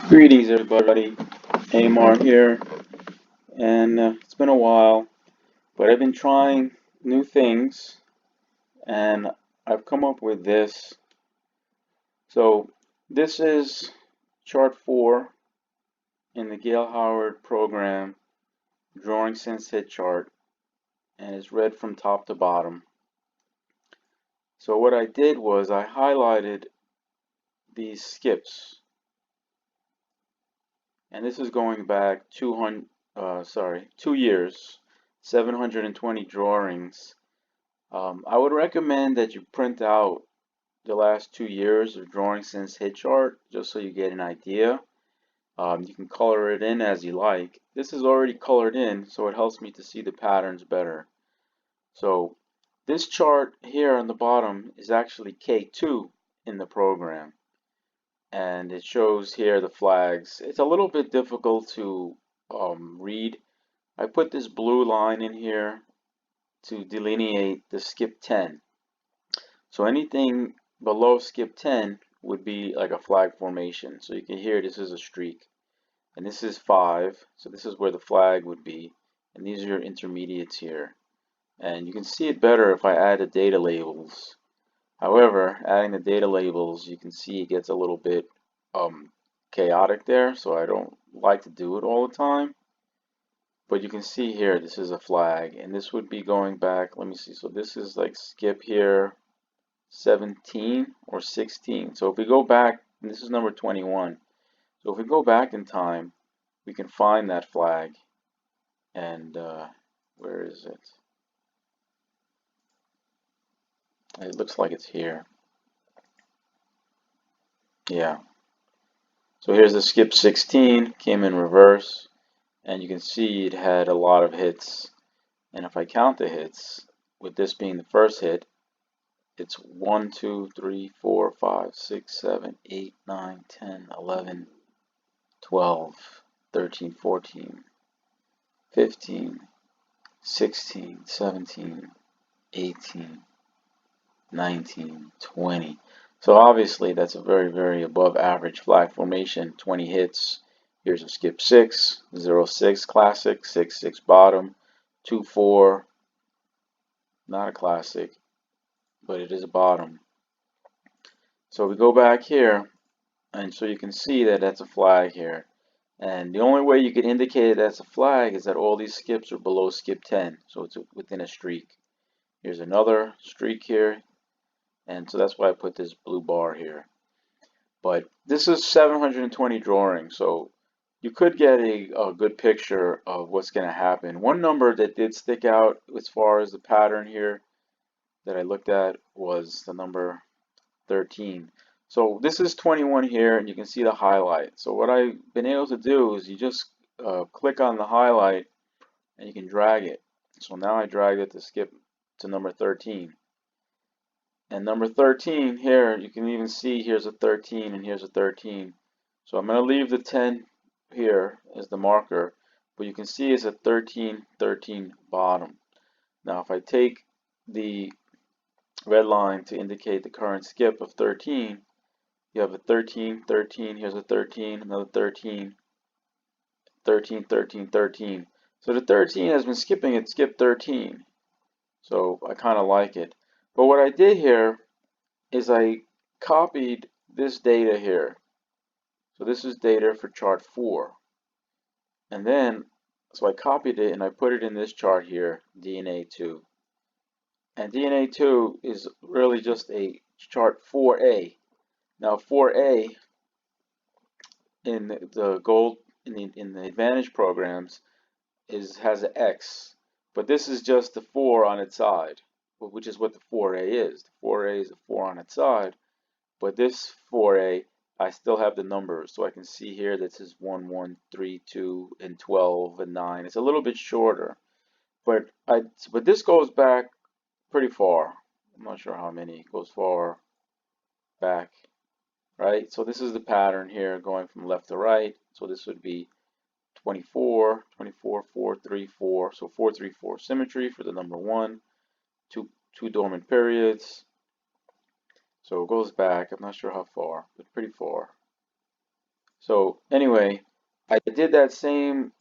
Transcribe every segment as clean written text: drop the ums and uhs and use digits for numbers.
Greetings, everybody. Amar here, and it's been a while, but I've been trying new things, and I've come up with this. So, this is chart 4 in the Gail Howard program, Drawing Since Hit chart, and it's read from top to bottom. So, what I did was I highlighted these skips, and this is going back 2 years, 720 drawings. I would recommend that you print out the last 2 years of drawing since hit chart just so you get an idea. You can color it in as you like. This is already colored in, so it helps me to see the patterns better. So this chart here on the bottom is actually K2 in the program, and it shows here the flags. It's a little bit difficult to read. I put this blue line in here to delineate the skip 10. So anything below skip 10 would be like a flag formation. So you can hear this is a streak. And this is 5. So this is where the flag would be. And these are your intermediates here. And you can see it better if I add the data labels. However, adding the data labels, you can see it gets a little bit chaotic there. So I don't like to do it all the time. But you can see here, this is a flag. And this would be going back, let me see. So this is like skip here, 17 or 16. So if we go back, and this is number 21. So if we go back in time, we can find that flag. And where is it? It looks like it's here. Yeah. So here's the skip 16, came in reverse. And you can see it had a lot of hits. And if I count the hits, with this being the first hit, it's 1, 2, 3, 4, 5, 6, 7, 8, 9, 10, 11, 12, 13, 14, 15, 16, 17, 18, 19, 20. So obviously that's a very, very above average flag formation. 20 hits. Here's a skip 6, 0, 6 classic, 6, 6 bottom, 2, 4, not a classic, but it is a bottom. So we go back here, and so you can see that that's a flag here. And the only way you can indicate that's a flag is that all these skips are below skip 10, so it's within a streak. Here's another streak here, and so that's why I put this blue bar here. But this is 720 drawings, so you could get a good picture of what's going to happen. One number that did stick out as far as the pattern here that I looked at was the number 13. So this is 21 here, and you can see the highlight. So what I've been able to do is you just click on the highlight, and you can drag it. So now I drag it to skip to number 13. And number 13 here, you can even see here's a 13 and here's a 13. So I'm going to leave the 10 here as the marker, but you can see it's a 13, 13 bottom. Now if I take the red line to indicate the current skip of 13, you have a 13, 13, here's a 13, another 13, 13, 13, 13. So the 13 has been skipping, it skipped 13. So I kind of like it. But what I did here is I copied this data here. So this is data for chart 4. And then, so I copied it and I put it in this chart here, DNA2. And DNA2 is really just a chart 4A. Now 4A in the gold in the advantage programs has an X, but this is just the 4 on its side, which is what the 4A is. The 4A is a 4 on its side, but this 4A, I still have the numbers, so I can see here that says 1, 1, 3, 2, and 12, and 9. It's a little bit shorter, but this goes back pretty far. I'm not sure how many. It goes far back, right? So this is the pattern here going from left to right. So this would be 24, 24, 4, 3, 4. So 4, 3, 4 symmetry for the number 1, two dormant periods. So it goes back, I'm not sure how far, but pretty far. So anyway, I did that same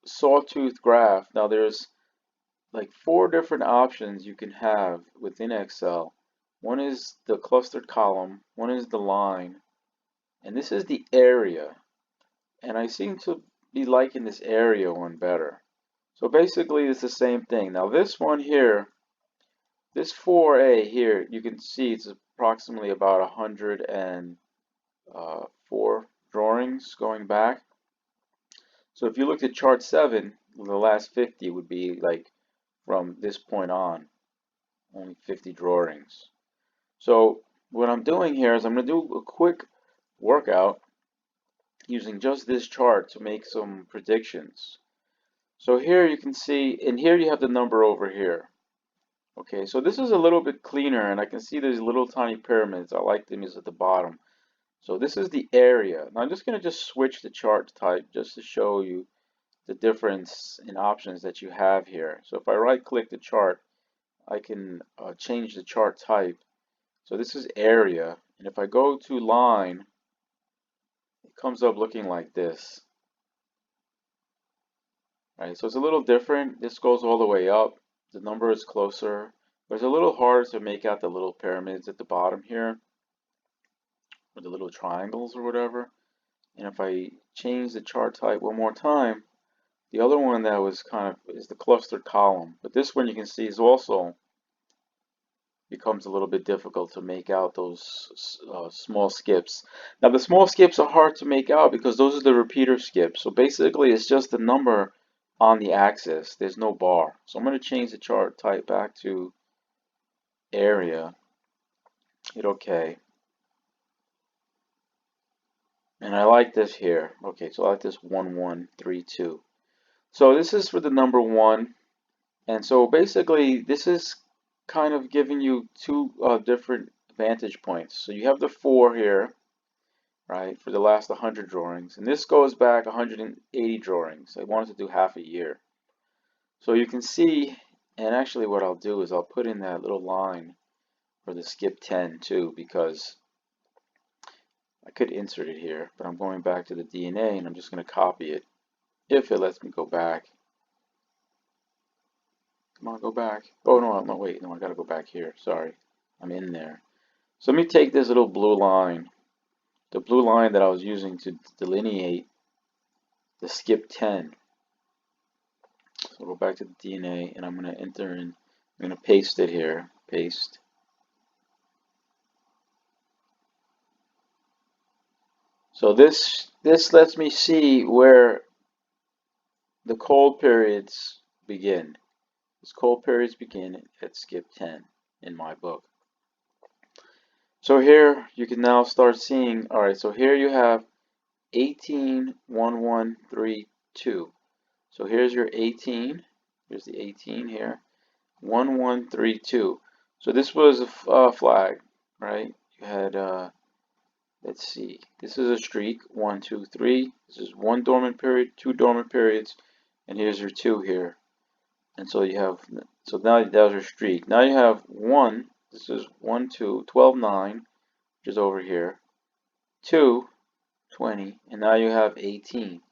sawtooth graph. Now there's like 4 different options you can have within Excel. One is the clustered column, one is the line, and this is the area. And I seem to be liking this area one better. So basically it's the same thing. Now this one here, this 4A here, you can see it's approximately about 104 drawings going back. So if you looked at chart 7, the last 50 would be like from this point on, only 50 drawings. So what I'm doing here is I'm going to do a quick workout using just this chart to make some predictions. So here you can see, and here you have the number over here. Okay, so this is a little bit cleaner, and I can see these little tiny pyramids. I like them is at the bottom. So this is the area. Now I'm just going to just switch the chart type just to show you the difference in options that you have here. So if I right click the chart, I can change the chart type. So this is area, and if I go to line, it comes up looking like this. Right, so it's a little different. This goes all the way up. The number is closer, but it's a little harder to make out the little pyramids at the bottom here, or the little triangles or whatever. And if I change the chart type one more time, the other one that was kind of is the clustered column. But this one you can see is also becomes a little bit difficult to make out those small skips. Now the small skips are hard to make out because those are the repeater skips. So basically it's just the number on the axis. There's no bar. So I'm going to change the chart type back to area. Hit OK. And I like this here. Okay, so I like this 1132. So this is for the number 1. And so basically this is kind of giving you 2 different vantage points. So you have the 4 here, right, for the last 100 drawings. And this goes back 180 drawings. I wanted to do half a year. So you can see, and actually what I'll do is I'll put in that little line for the skip 10 too, because I could insert it here, but I'm going back to the DNA and I'm just going to copy it if it lets me go back. Come on, go back. Oh, no, no, wait, no, I got to go back here. Sorry, I'm in there. So let me take this little blue line, the blue line that I was using to delineate the skip 10. So I'll go back to the DNA and I'm going to enter in, I'm going to paste it here, paste. So this lets me see where the cold periods begin. These cold periods begin at skip 10 in my book. So here you can now start seeing, all right, so here you have 181132. So here's your 18. Here's the 18 here. 1132. So this was a flag, right? You had, let's see, this is a streak. 1, 2, 3. This is 1 dormant period, 2 dormant periods, and here's your 2 here. And so you have, so now that was your streak. Now you have 1. This is 1, 2, 12, 9, which is over here. 2, 20, and now you have 18.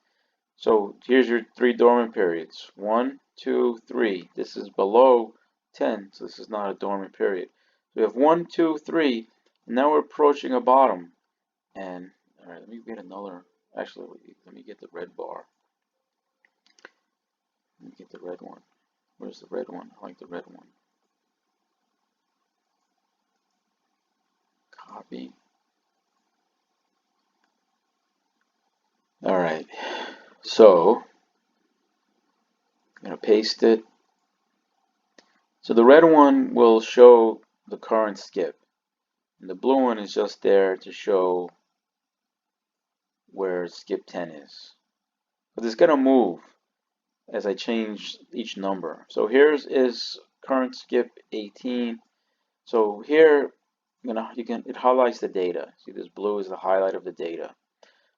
So here's your 3 dormant periods. 1, 2, 3. This is below 10, so this is not a dormant period. So we have 1, 2, 3, and now we're approaching a bottom. And all right, let me get another. Actually, let me get the red bar. Let me get the red one. Where's the red one? I like the red one. Copy. All right. So I'm going to paste it. So the red one will show the current skip, and the blue one is just there to show where skip 10 is. But it's going to move as I change each number. So here's is current skip 18. So here it highlights the data. See, this blue is the highlight of the data.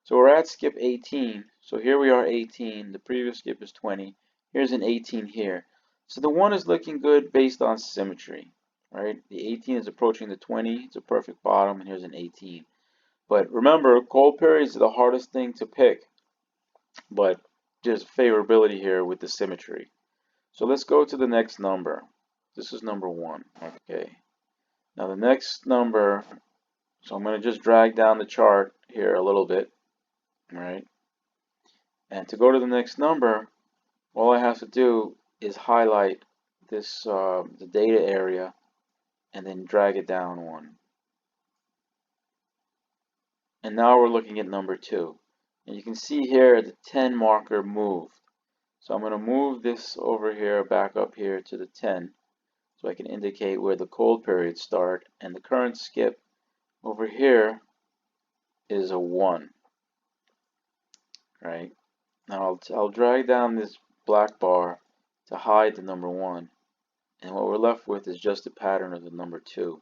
So we're at skip 18. So here we are 18. The previous skip is 20. Here's an 18 here. So the 1 is looking good based on symmetry, right? The 18 is approaching the 20. It's a perfect bottom, and here's an 18. But remember, cold periods are the hardest thing to pick, but there's favorability here with the symmetry. So let's go to the next number. This is number 1. Okay. Now the next number, so I'm going to just drag down the chart here a little bit, right? And to go to the next number, all I have to do is highlight this the data area and then drag it down 1. And now we're looking at number 2. And you can see here the 10 marker moved. So I'm going to move this over here, back up here to the 10, so I can indicate where the cold periods start. And the current skip over here is a 1, right? Now I'll drag down this black bar to hide the number 1. And what we're left with is just a pattern of the number 2.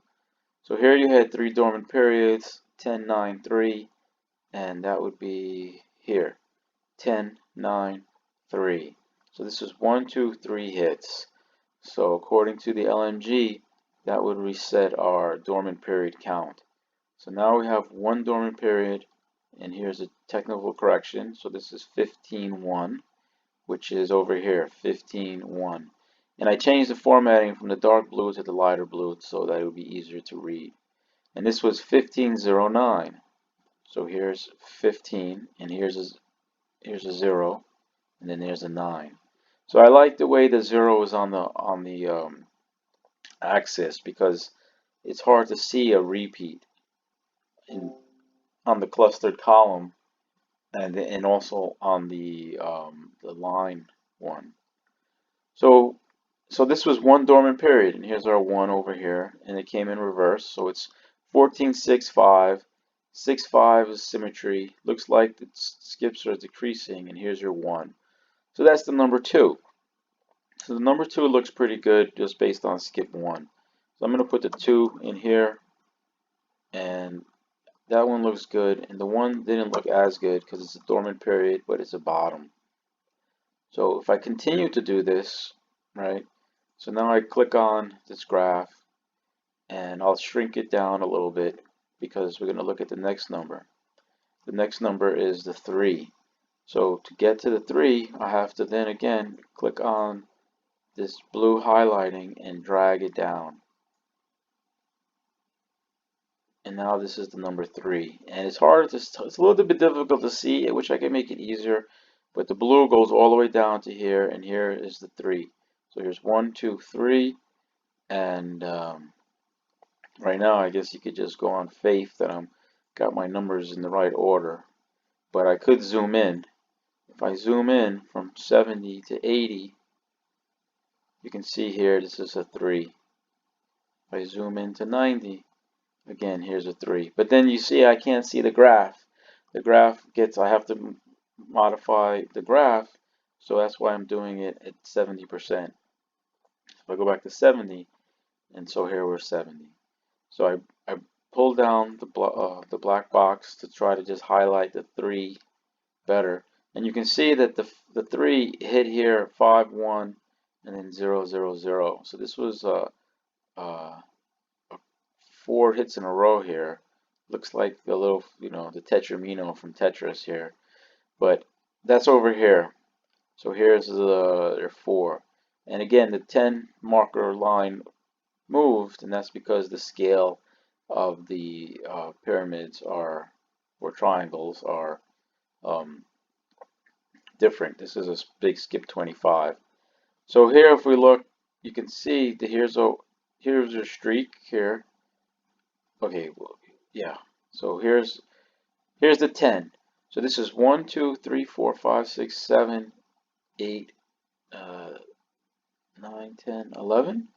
So here you had 3 dormant periods, 10, 9, 3, and that would be here, 10, 9, 3. So this is 1, 2, 3 hits. So according to the LMG, that would reset our dormant period count. So now we have 1 dormant period, and here's a technical correction. So this is 15-1, which is over here, 15-1. And I changed the formatting from the dark blue to the lighter blue so that it would be easier to read. And this was 15-09. So here's 15, and here's a 0, and then there's a 9. So I like the way the 0 is on the axis because it's hard to see a repeat on the clustered column and also on the line 1. So this was 1 dormant period, and here's our 1 over here, and it came in reverse. So it's 14, 6, 5. 6, 5 is symmetry. Looks like the skips are decreasing, and here's your 1. So that's the number 2. So the number 2 looks pretty good just based on skip 1. So I'm going to put the 2 in here, and that one looks good, and the 1 didn't look as good because it's a dormant period, but it's a bottom. So if I continue to do this, right, so now I click on this graph, and I'll shrink it down a little bit because we're going to look at the next number. The next number is the 3. So to get to the 3, I have to then again click on this blue highlighting and drag it down. And now this is the number 3. And it's hard to, it's a little bit difficult to see. I wish I could make it easier. But the blue goes all the way down to here, and here is the 3. So here's 1, 2, 3. And right now, I guess you could just go on faith that I'm got my numbers in the right order. But I could zoom in. If I zoom in from 70 to 80, you can see here this is a 3. If I zoom in to 90, again, here's a 3. But then you see I can't see the graph. The graph gets, I have to modify the graph, so that's why I'm doing it at 70%. If I go back to 70, and so here we're 70. So I pull down the black box to try to just highlight the 3 better. And you can see that the 3 hit here 5, 1, and then 0, 0, 0. So this was 4 hits in a row here. Looks like the little, the Tetramino from Tetris here. But that's over here. So here's their 4. And again, the 10 marker line moved, and that's because the scale of the pyramids or triangles are different. This is a big skip 25. So here, if we look, you can see that here's your streak here. Okay, well, yeah. So here's the 10. So this is 1, 2, 3, 4, 5, 6, 7, 8, 9, 10, 11,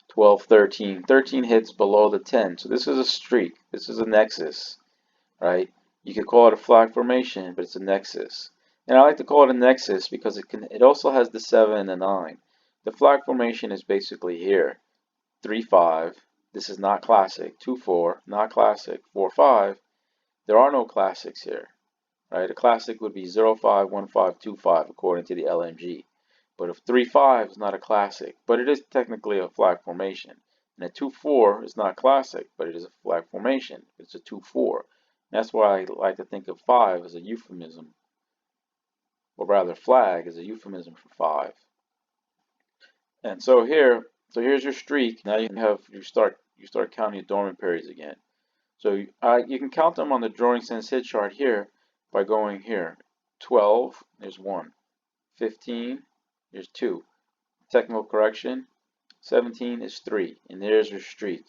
12, 13. 13 hits below the 10. So this is a streak. This is a nexus, right? You could call it a flag formation, but it's a nexus. And I like to call it a nexus because it also has the 7 and the 9. The flag formation is basically here. 3, 5. This is not classic. 2, 4. Not classic. 4, 5. There are no classics here, right? A classic would be 0, 5, 1, 5, 2, 5 according to the LMG. But if 3, 5 is not a classic, but it is technically a flag formation. And a 2, 4 is not classic, but it is a flag formation. It's a 2, 4. That's why I like to think of 5 as a euphemism, or rather flag as a euphemism for 5. And so here's your streak. Now you start counting your dormant periods again. So you can count them on the drawing sense hit chart here by going here. 12, there's 1. 15, there's 2. Technical correction, 17 is 3, and there's your streak.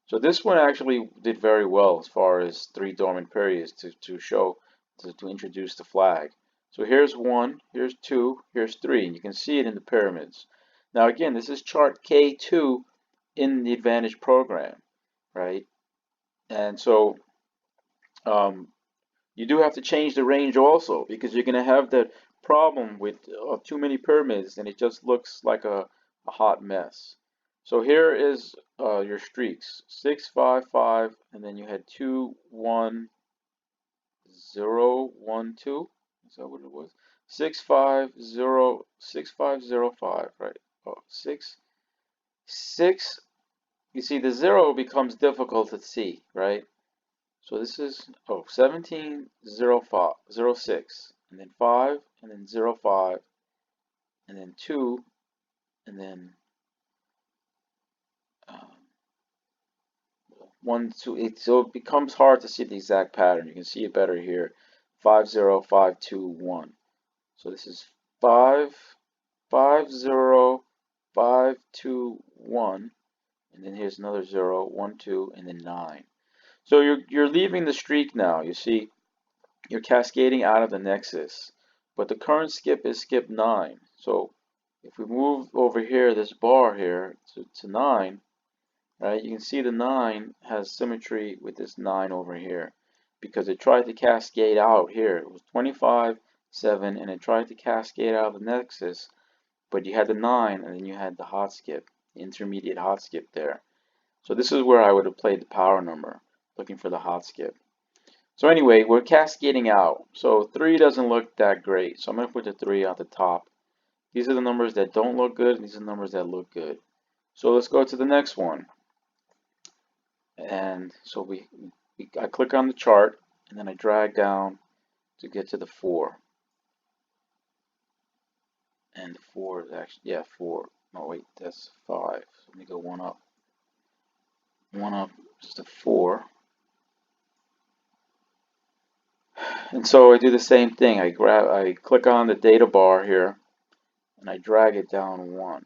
So this one actually did very well as far as 3 dormant periods to introduce the flag. So here's 1, here's 2, here's 3, and you can see it in the pyramids. Now again, this is chart K2 in the Advantage program, right? And so um, you do have to change the range also, because you're going to have the problem with too many pyramids and it just looks like a hot mess. So here is your streaks: 6, 5, 5, and then you had 2, 1, 0, 1, 2. Is that what it was? 6, 5, 0, 6, 5, 0, 5, right? Oh, 6, 6. You see, the 0 becomes difficult to see, right? So this is 17, 0, 5, 0, 6, and then 5, and then 0, 5, and then 2, and then um, 1, 2. So it becomes hard to see the exact pattern. You can see it better here. 5, 0, 5, 2, 1. So this is 5, 5, 0, 5, 2, 1, and then here's another 0, 1, 2, and then 9. So you're leaving the streak now. You see, you're cascading out of the nexus, but the current skip is skip 9. So if we move over here, this bar here to 9, right, you can see the 9 has symmetry with this 9 over here, because it tried to cascade out here. It was 25, 7, and it tried to cascade out of the nexus, but you had the 9, and then you had the hot skip, the intermediate hot skip there. So this is where I would have played the power number, looking for the hot skip. So anyway, we're cascading out. So 3 doesn't look that great. So I'm going to put the 3 at the top. These are the numbers that don't look good, and these are the numbers that look good. So let's go to the next one. And so I click on the chart, and then I drag down to get to the 4. And the 4 is actually, yeah, 4. No, wait, that's 5. So let me go one up. One up is the 4. And so I do the same thing. I click on the data bar here, and I drag it down 1.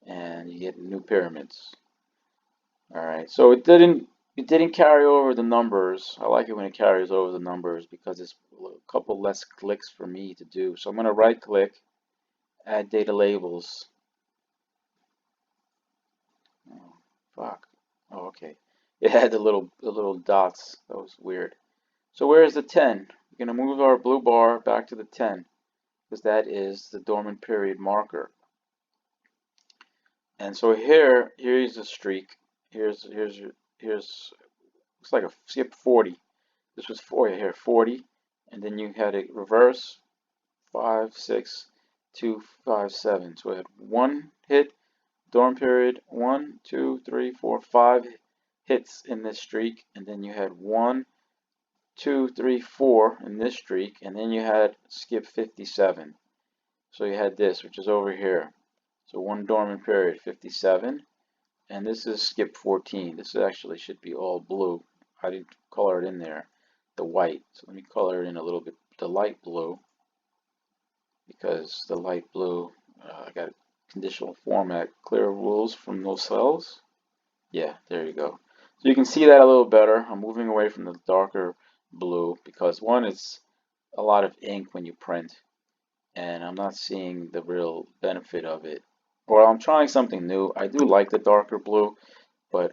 And you get new pyramids. Alright, so it didn't carry over the numbers. I like it when it carries over the numbers because it's a couple less clicks for me to do. So I'm going to right click, add data labels. Oh, fuck. Oh, okay. It had the little dots. That was weird. So where is the 10? We're going to move our blue bar back to the 10 because that is the dormant period marker. And so here's a streak. Here's looks like a skip 40. This was 40 here, 40, and then you had a reverse 5, 6, 2, 5, 7. So we had 1 hit, dorm period, 1, 2, 3, 4, 5 hits in this streak, and then you had 1, 2, 3, 4 in this streak, and then you had skip 57. So you had this, which is over here. So 1 dormant period, 57, and this is skip 14. This actually should be all blue. I didn't color it in there, the white. So let me color it in a little bit, the light blue, because the light blue, I got conditional format, clear rules from those cells. Yeah, there you go. So you can see that a little better. I'm moving away from the darker blue because one, it's a lot of ink when you print, and I'm not seeing the real benefit of it. Or I'm trying something new. I do like the darker blue, but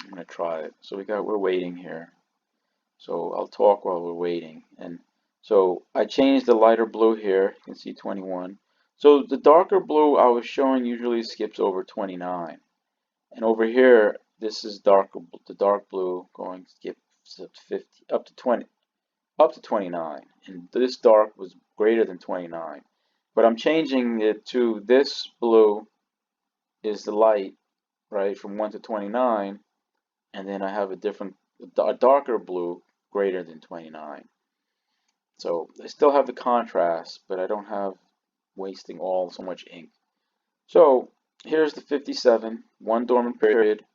I'm gonna try it. So we're waiting here. So I'll talk while we're waiting. And so I changed the lighter blue here. You can see 21. So the darker blue I was showing usually skips over 29. And over here, this is the dark blue going to skip 50 up to 20 up to 29. And this dark was greater than 29. But I'm changing it to this blue is the light, right, from 1 to 29. and then I have a darker blue greater than 29. So I still have the contrast, but I don't have wasting all so much ink. So here's the 57, one dormant period,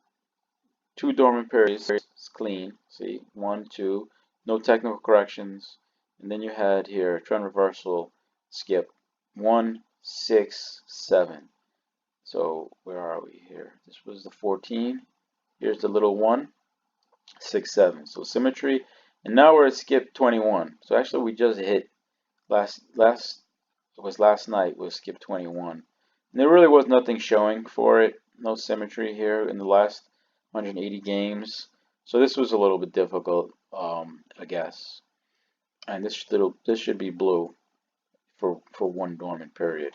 two dormant periods, it's clean, see, 1, 2, no technical corrections, and then you had here trend reversal, skip, 1, 6, 7. So where are we here? This was the 14, here's the little 1, 6, 7. So symmetry, and now we're at skip 21. So actually we just hit last night was skip 21. And there really was nothing showing for it, no symmetry here in the last 180 games. So this was a little bit difficult, I guess. And this should be blue for one dormant period.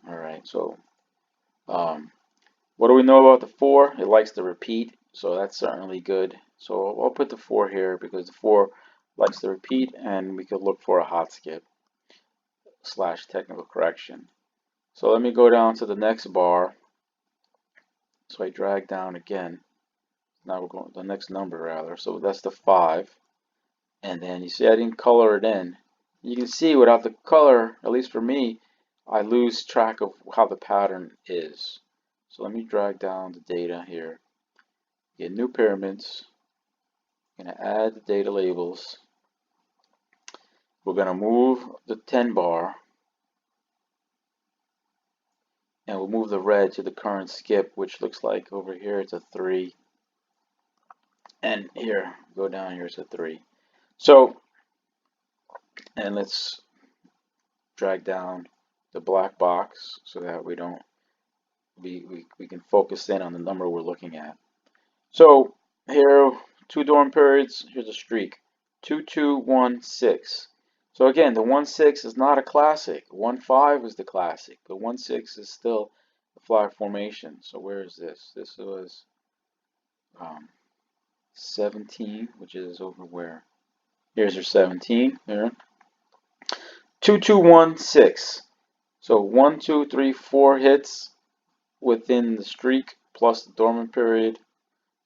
All right, so what do we know about the 4? It likes to repeat, so that's certainly good. So I'll put the 4 here because the 4 likes to repeat, and we could look for a hot skip / technical correction. So let me go down to the next bar. So I drag down again. Now we're going to the next number rather. So that's the 5. And then you see I didn't color it in. You can see without the color, at least for me, I lose track of how the pattern is. So let me drag down the data here. Get new pyramids. I'm going to add the data labels. We're going to move the 10 bar. And we'll move the red to the current skip, which looks like over here it's a 3. And here, go down here, it's a 3. So, and let's drag down the black box so that we don't, we can focus in on the number we're looking at. So here, 2 dorm periods, here's a streak, 2, 2, 1, 6. So again, the 1, 6 is not a classic. 1, 5 is the classic, but 1, 6 is still a flag formation. So where is this? This was 17, which is over where? Here's your 17 here. 2, 2, 1, 6. So 1, 2, 3, 4 hits within the streak plus the dormant period.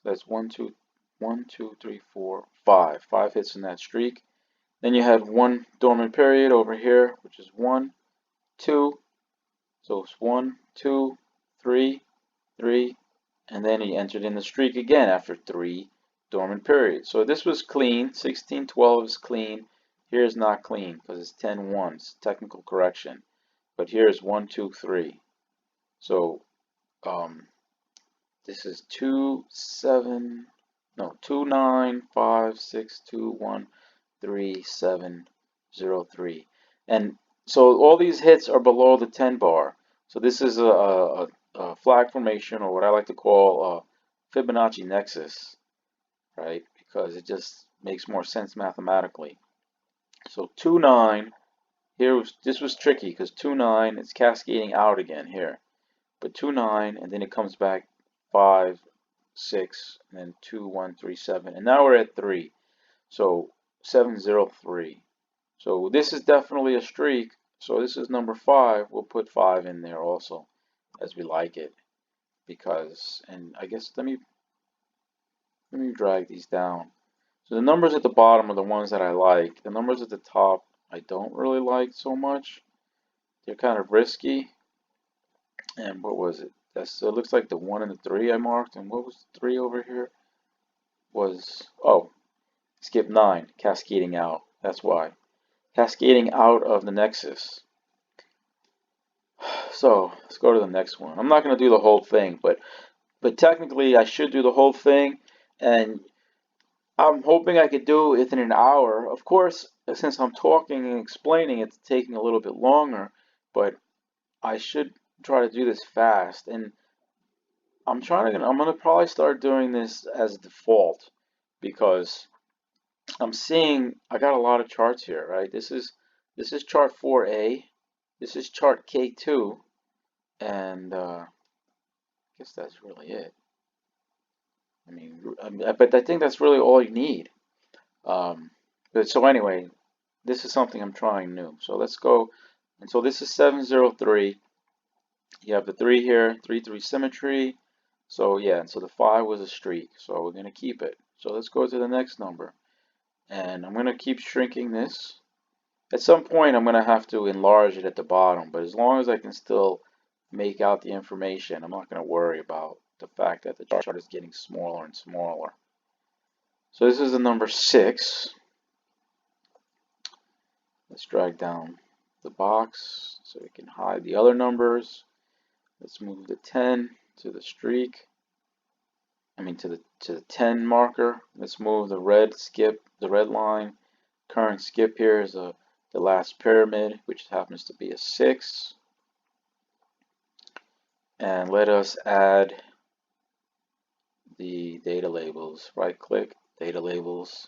That's 1, 2, 1, 2, 3, 4, 5. 5 hits in that streak. Then you had one dormant period over here, which is 1, 2. So it's 1, 2, 3, 3, and then he entered in the streak again after 3 dormant periods. So this was clean. 16, 12 is clean. Here's not clean because it's 10, 1. It's technical correction. But here's 1, 2, 3. So this is 2, 7, no, 2, 9, 5, 6, 2, 1, 3, 7, 0, 3. And so all these hits are below the 10 bar. So this is a flag formation, or what I like to call a Fibonacci nexus, right? Because it just makes more sense mathematically. So 2, 9, this was tricky because 2, 9 is cascading out again here. But 2, 9, and then it comes back 5, 6, and then 2, 1, 3, 7. And now we're at 3. So 7, 0, 3. So this is definitely a streak. So this is number 5. We'll put 5 in there also as we like it. Because, and I guess let me drag these down. So the numbers at the bottom are the ones that I like. The numbers at the top I don't really like so much. They're kind of risky. And what was it? So it looks like the 1 and the 3 I marked. And what was the 3 over here? Was, oh, skip 9, cascading out. That's why. Cascading out of the nexus. So let's go to the next one. I'm not going to do the whole thing, but technically I should do the whole thing, and I'm hoping I could do it within an hour. Of course, since I'm talking and explaining, it's taking a little bit longer, but I should try to do this fast. And I'm gonna probably start doing this as default because I'm seeing I got a lot of charts here, right? This is chart 4A, this is chart K2, and I guess that's really it. I mean, but I think that's really all you need. But so anyway, this is something I'm trying new. So let's go, and so this is 703. You have the 3 here, 3, 3 symmetry. So yeah, so the 5 was a streak, so we're going to keep it. So let's go to the next number. And I'm going to keep shrinking this. At some point, I'm going to have to enlarge it at the bottom, but as long as I can still make out the information, I'm not going to worry about the fact that the chart is getting smaller and smaller. So this is the number 6. Let's drag down the box so we can hide the other numbers. Let's move the 10 to the streak. To the 10 marker. Let's move the red line. Current skip here is the last pyramid, which happens to be a 6. And let us add the data labels. Right click, data labels.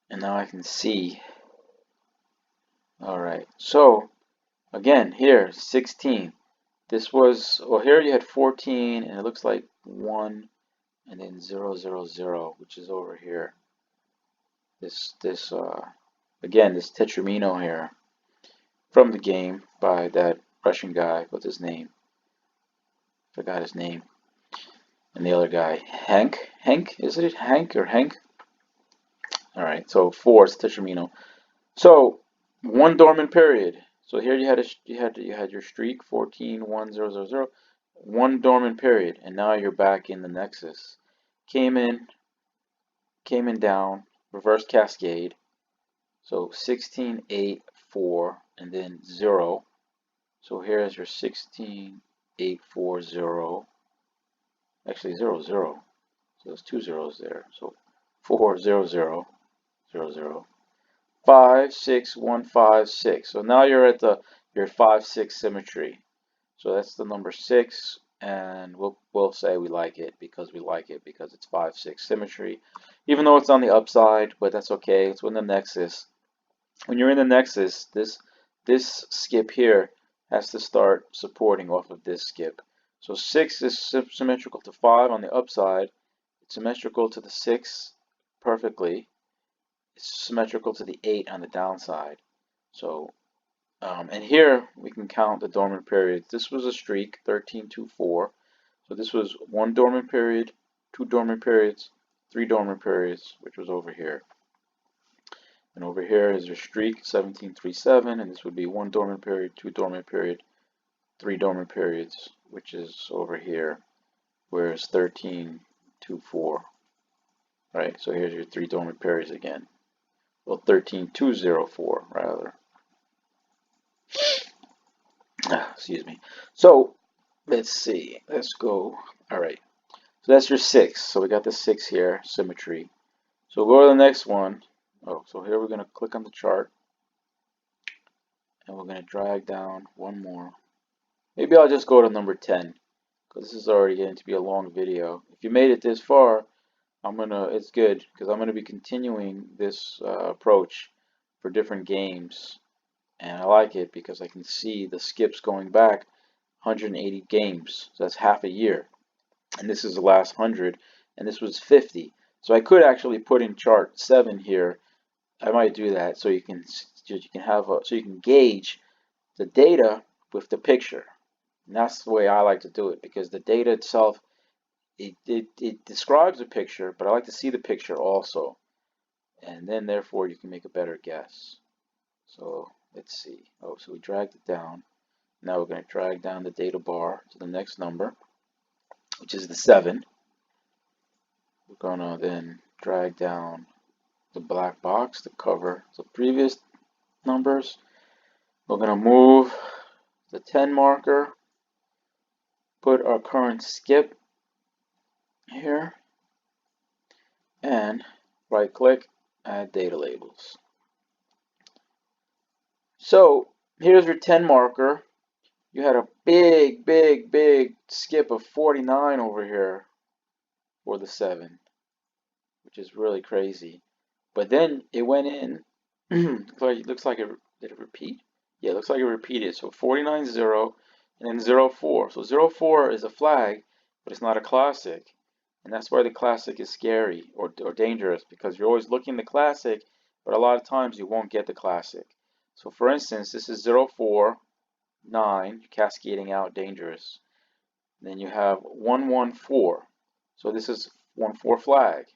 And now I can see. Alright, so again here, 16. This was, well, here you had 14, and it looks like 1, and then 0, 0, 0, which is over here. Again, this Tetramino here from the game by that Russian guy. What's his name? Forgot his name. And the other guy, Hank? Is it Hank or Hank? All right, so 4 is Tetramino. So 1 dormant period. So here you had your streak 14 1 0 0 0, 1 dormant period, and now you're back in the nexus. Came in down, reverse cascade. So 16 8 4 and then 0. So here's your 16 8 4 0. Actually 0 0. So there's 2 zeros there. So 4 0 0 0 0. 5 6 1 5 6. So now you're at your 5 6 symmetry. So that's the number 6, and we'll say we like it because it's 5 6 symmetry, even though it's on the upside, but that's okay. It's in the nexus. When you're in the nexus, this skip here has to start supporting off of this skip. So 6 is symmetrical to 5 on the upside. It's symmetrical to the 6 perfectly. It's symmetrical to the 8 on the downside. So, and here we can count the dormant periods. This was a streak, 13 2 4. So this was 1 dormant period, 2 dormant periods, 3 dormant periods, which was over here. And over here is your streak, 17 3 7, and this would be 1 dormant period, 2 dormant period, 3 dormant periods, which is over here, whereas 13 2 4. Right, so here's your 3 dormant periods again. Well, 13 2 0 4 rather. Excuse me. So let's see. Let's go. All right. So that's your 6. So we got the 6 here, symmetry. So we'll go to the next one. Oh, so here we're going to click on the chart. And we're going to drag down one more. Maybe I'll just go to number 10. Because this is already getting to be a long video. If you made it this far, it's good. Because I'm going to be continuing this approach for different games. And I like it because I can see the skips going back 180 games. So that's half a year. And this is the last 100. And this was 50. So I could actually put in chart 7 here. I might do that so you can gauge the data with the picture. And that's the way I like to do it, because the data itself, it describes a picture, but I like to see the picture also. And then therefore you can make a better guess. So let's see. Oh, so we dragged it down. Now we're going to drag down the data bar to the next number, which is the 7. We're going to then drag down the black box to cover the previous numbers. We're going to move the 10 marker, put our current skip here, and right click, add data labels. So here's your 10 marker. You had a big skip of 49 over here for the 7, which is really crazy. But then it went in. Looks like it did it repeat? Yeah, it looks like it repeated. So 49 0 and then 0 4. So 0 4 is a flag, but it's not a classic. And that's why the classic is scary or dangerous, because you're always looking the classic, but a lot of times you won't get the classic. So for instance, this is 0 4 9, cascading out, dangerous. Then you have 114. So this is 1-4 flag.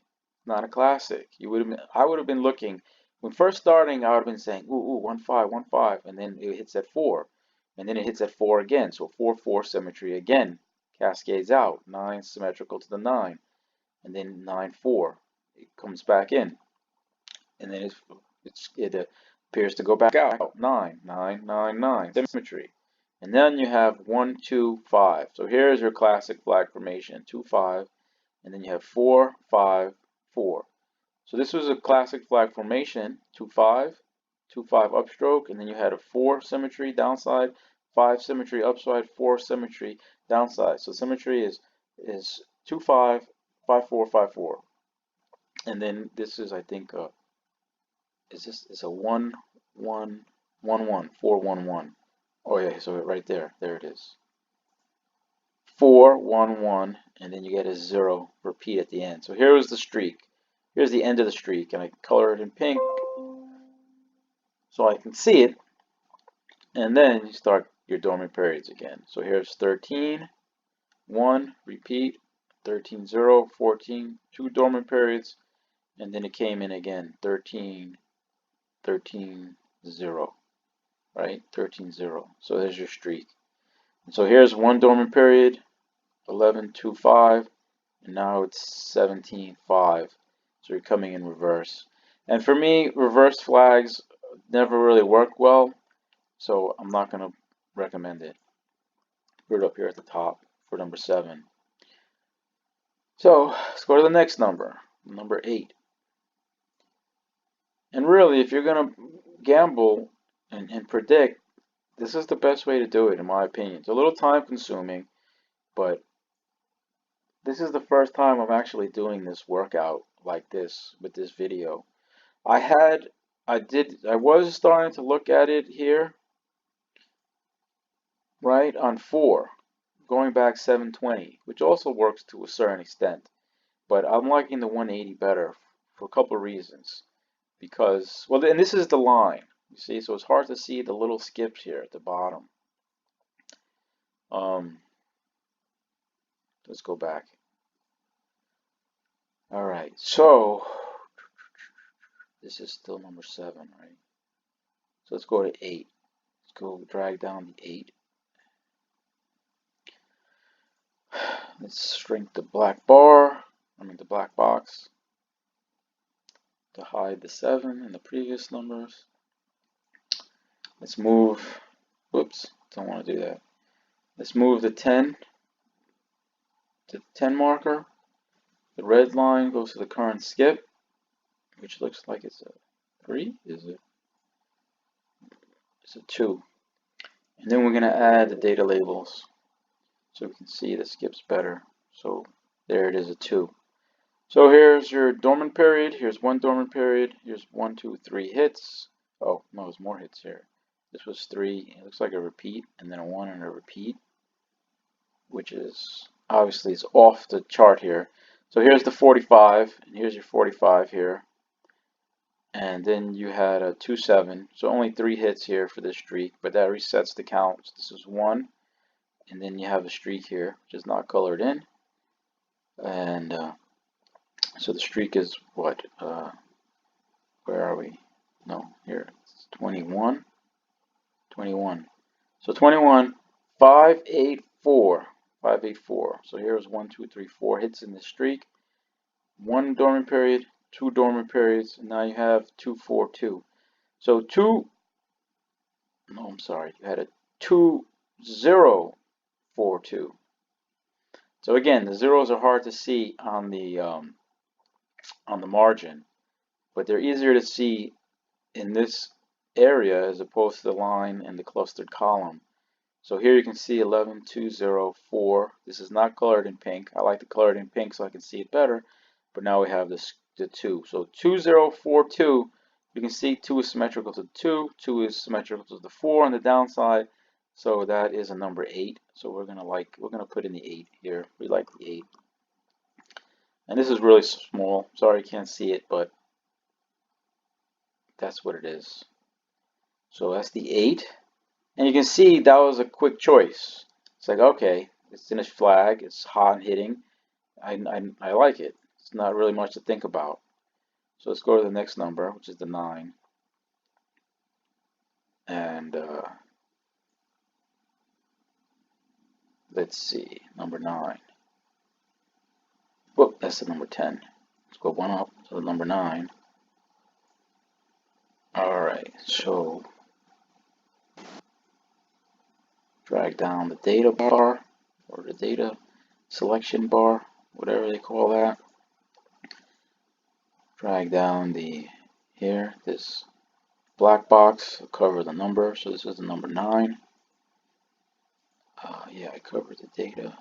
Not a classic. I would have been looking when first starting. I would have been saying, ooh, 1-5, 1-5, and then it hits at 4, and then it hits at 4 again. So 4-4 symmetry again, cascades out. 9 symmetrical to the 9, and then 9-4. It comes back in, and then it appears to go back out. 9, 9, 9, 9 symmetry. And then you have 1, 2, 5. So here's your classic flag formation: 2, 5, and then you have 4, 5, 4. So this was a classic flag formation: 2, 5, 2, 5 upstroke, and then you had a 4 symmetry downside, 5 symmetry upside, 4 symmetry downside. So symmetry is 2, 5, 5, 4, 5, 4. And then this is, I think, is a 1, 1, 1, 1, 4, 1, 1. Oh yeah, so right there it is. 4, 1, 1, and then you get a 0 repeat at the end. So here was the streak. Here's the end of the streak, and I color it in pink so I can see it. And then you start your dormant periods again. So here's 13, 1, repeat, 13, 0, 14, 2 dormant periods, and then it came in again, 13, 13, 0, right? 13, 0. So there's your streak. And so here's 1 dormant period, 11, 2, 5, and now it's 17, 5. So you're coming in reverse. And for me, reverse flags never really work well, so I'm not going to recommend it. Put it up here at the top for number 7. So let's go to the next number, number 8. And really, if you're going to gamble and predict, this is the best way to do it, in my opinion. It's a little time consuming, but this is the first time I'm actually doing this workout like this with this video. I was starting to look at it here, right, on 4, going back 720, which also works to a certain extent. But I'm liking the 180 better for a couple of reasons. Because, well, and this is the line, you see, so it's hard to see the little skips here at the bottom. Let's go back. All right, so this is still number 7, right? So let's go to 8. Let's go drag down the 8. Let's shrink the black bar, the black box, to hide the 7 and the previous numbers. Let's move, whoops, don't want to do that. Let's move the 10 to the 10 marker. The red line goes to the current skip, which looks like it's a 3, is it? It's a 2. And then we're going to add the data labels so we can see the skips better. So there it is, a 2. So here's your dormant period. Here's 1 dormant period. Here's 1, 2, 3 hits. Oh, no, there's more hits here. This was 3. It looks like a repeat, and then a 1 and a repeat, which is obviously is off the chart here. So here's the 45, and here's your 45 here. And then you had a 2, 7. So only 3 hits here for this streak, but that resets the count. So this is 1, and then you have a streak here, which is not colored in. And so the streak is what? Where are we? No, here. It's 21. 21. So 21, 5, 8, 4. 5, 8, 4. So here's 1, 2, 3, 4 hits in the streak. 1 dormant period, 2 dormant periods, and now you have 2, 4, 2. So you had a 2, 0, 4, 2. So again, the zeros are hard to see on the margin, but they're easier to see in this area as opposed to the line and the clustered column. So here you can see 11, 2, 0, 4. This is not colored in pink. I like to color it in pink so I can see it better. But now we have the 2. So 2, 0, 4, 2. You can see 2 is symmetrical to 2. 2 is symmetrical to the 4 on the downside. So that is a number 8. So we're gonna put in the 8 here. We like the 8. And this is really small. Sorry you can't see it, but that's what it is. So that's the 8. And you can see that was a quick choice. It's like, okay, It's in a flag. It's hot and hitting. I like it. It's not really much to think about. So let's go to the next number, which is the 9. And let's see, number 9. Whoop, that's the number 10. Let's go one up to the number 9. Alright, so drag down the data bar, or the data selection bar, whatever they call that. Drag down this black box, cover the number, so this is the number 9. Yeah, I covered the data.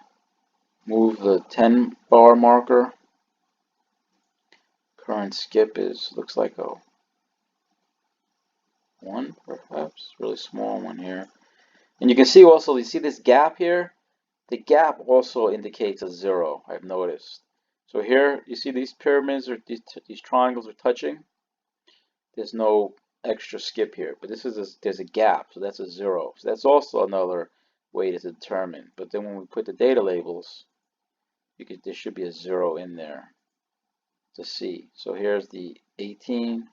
Move the 10 bar marker. Current skip looks like a 1, perhaps, really small one here. And you can see also, you see this gap here? The gap also indicates a 0, I've noticed. So here, you see these pyramids, or these triangles are touching. There's no extra skip here, but there's a gap, so that's a 0. So that's also another way to determine. But then when we put the data labels, there should be a 0 in there to see. So here's the 18,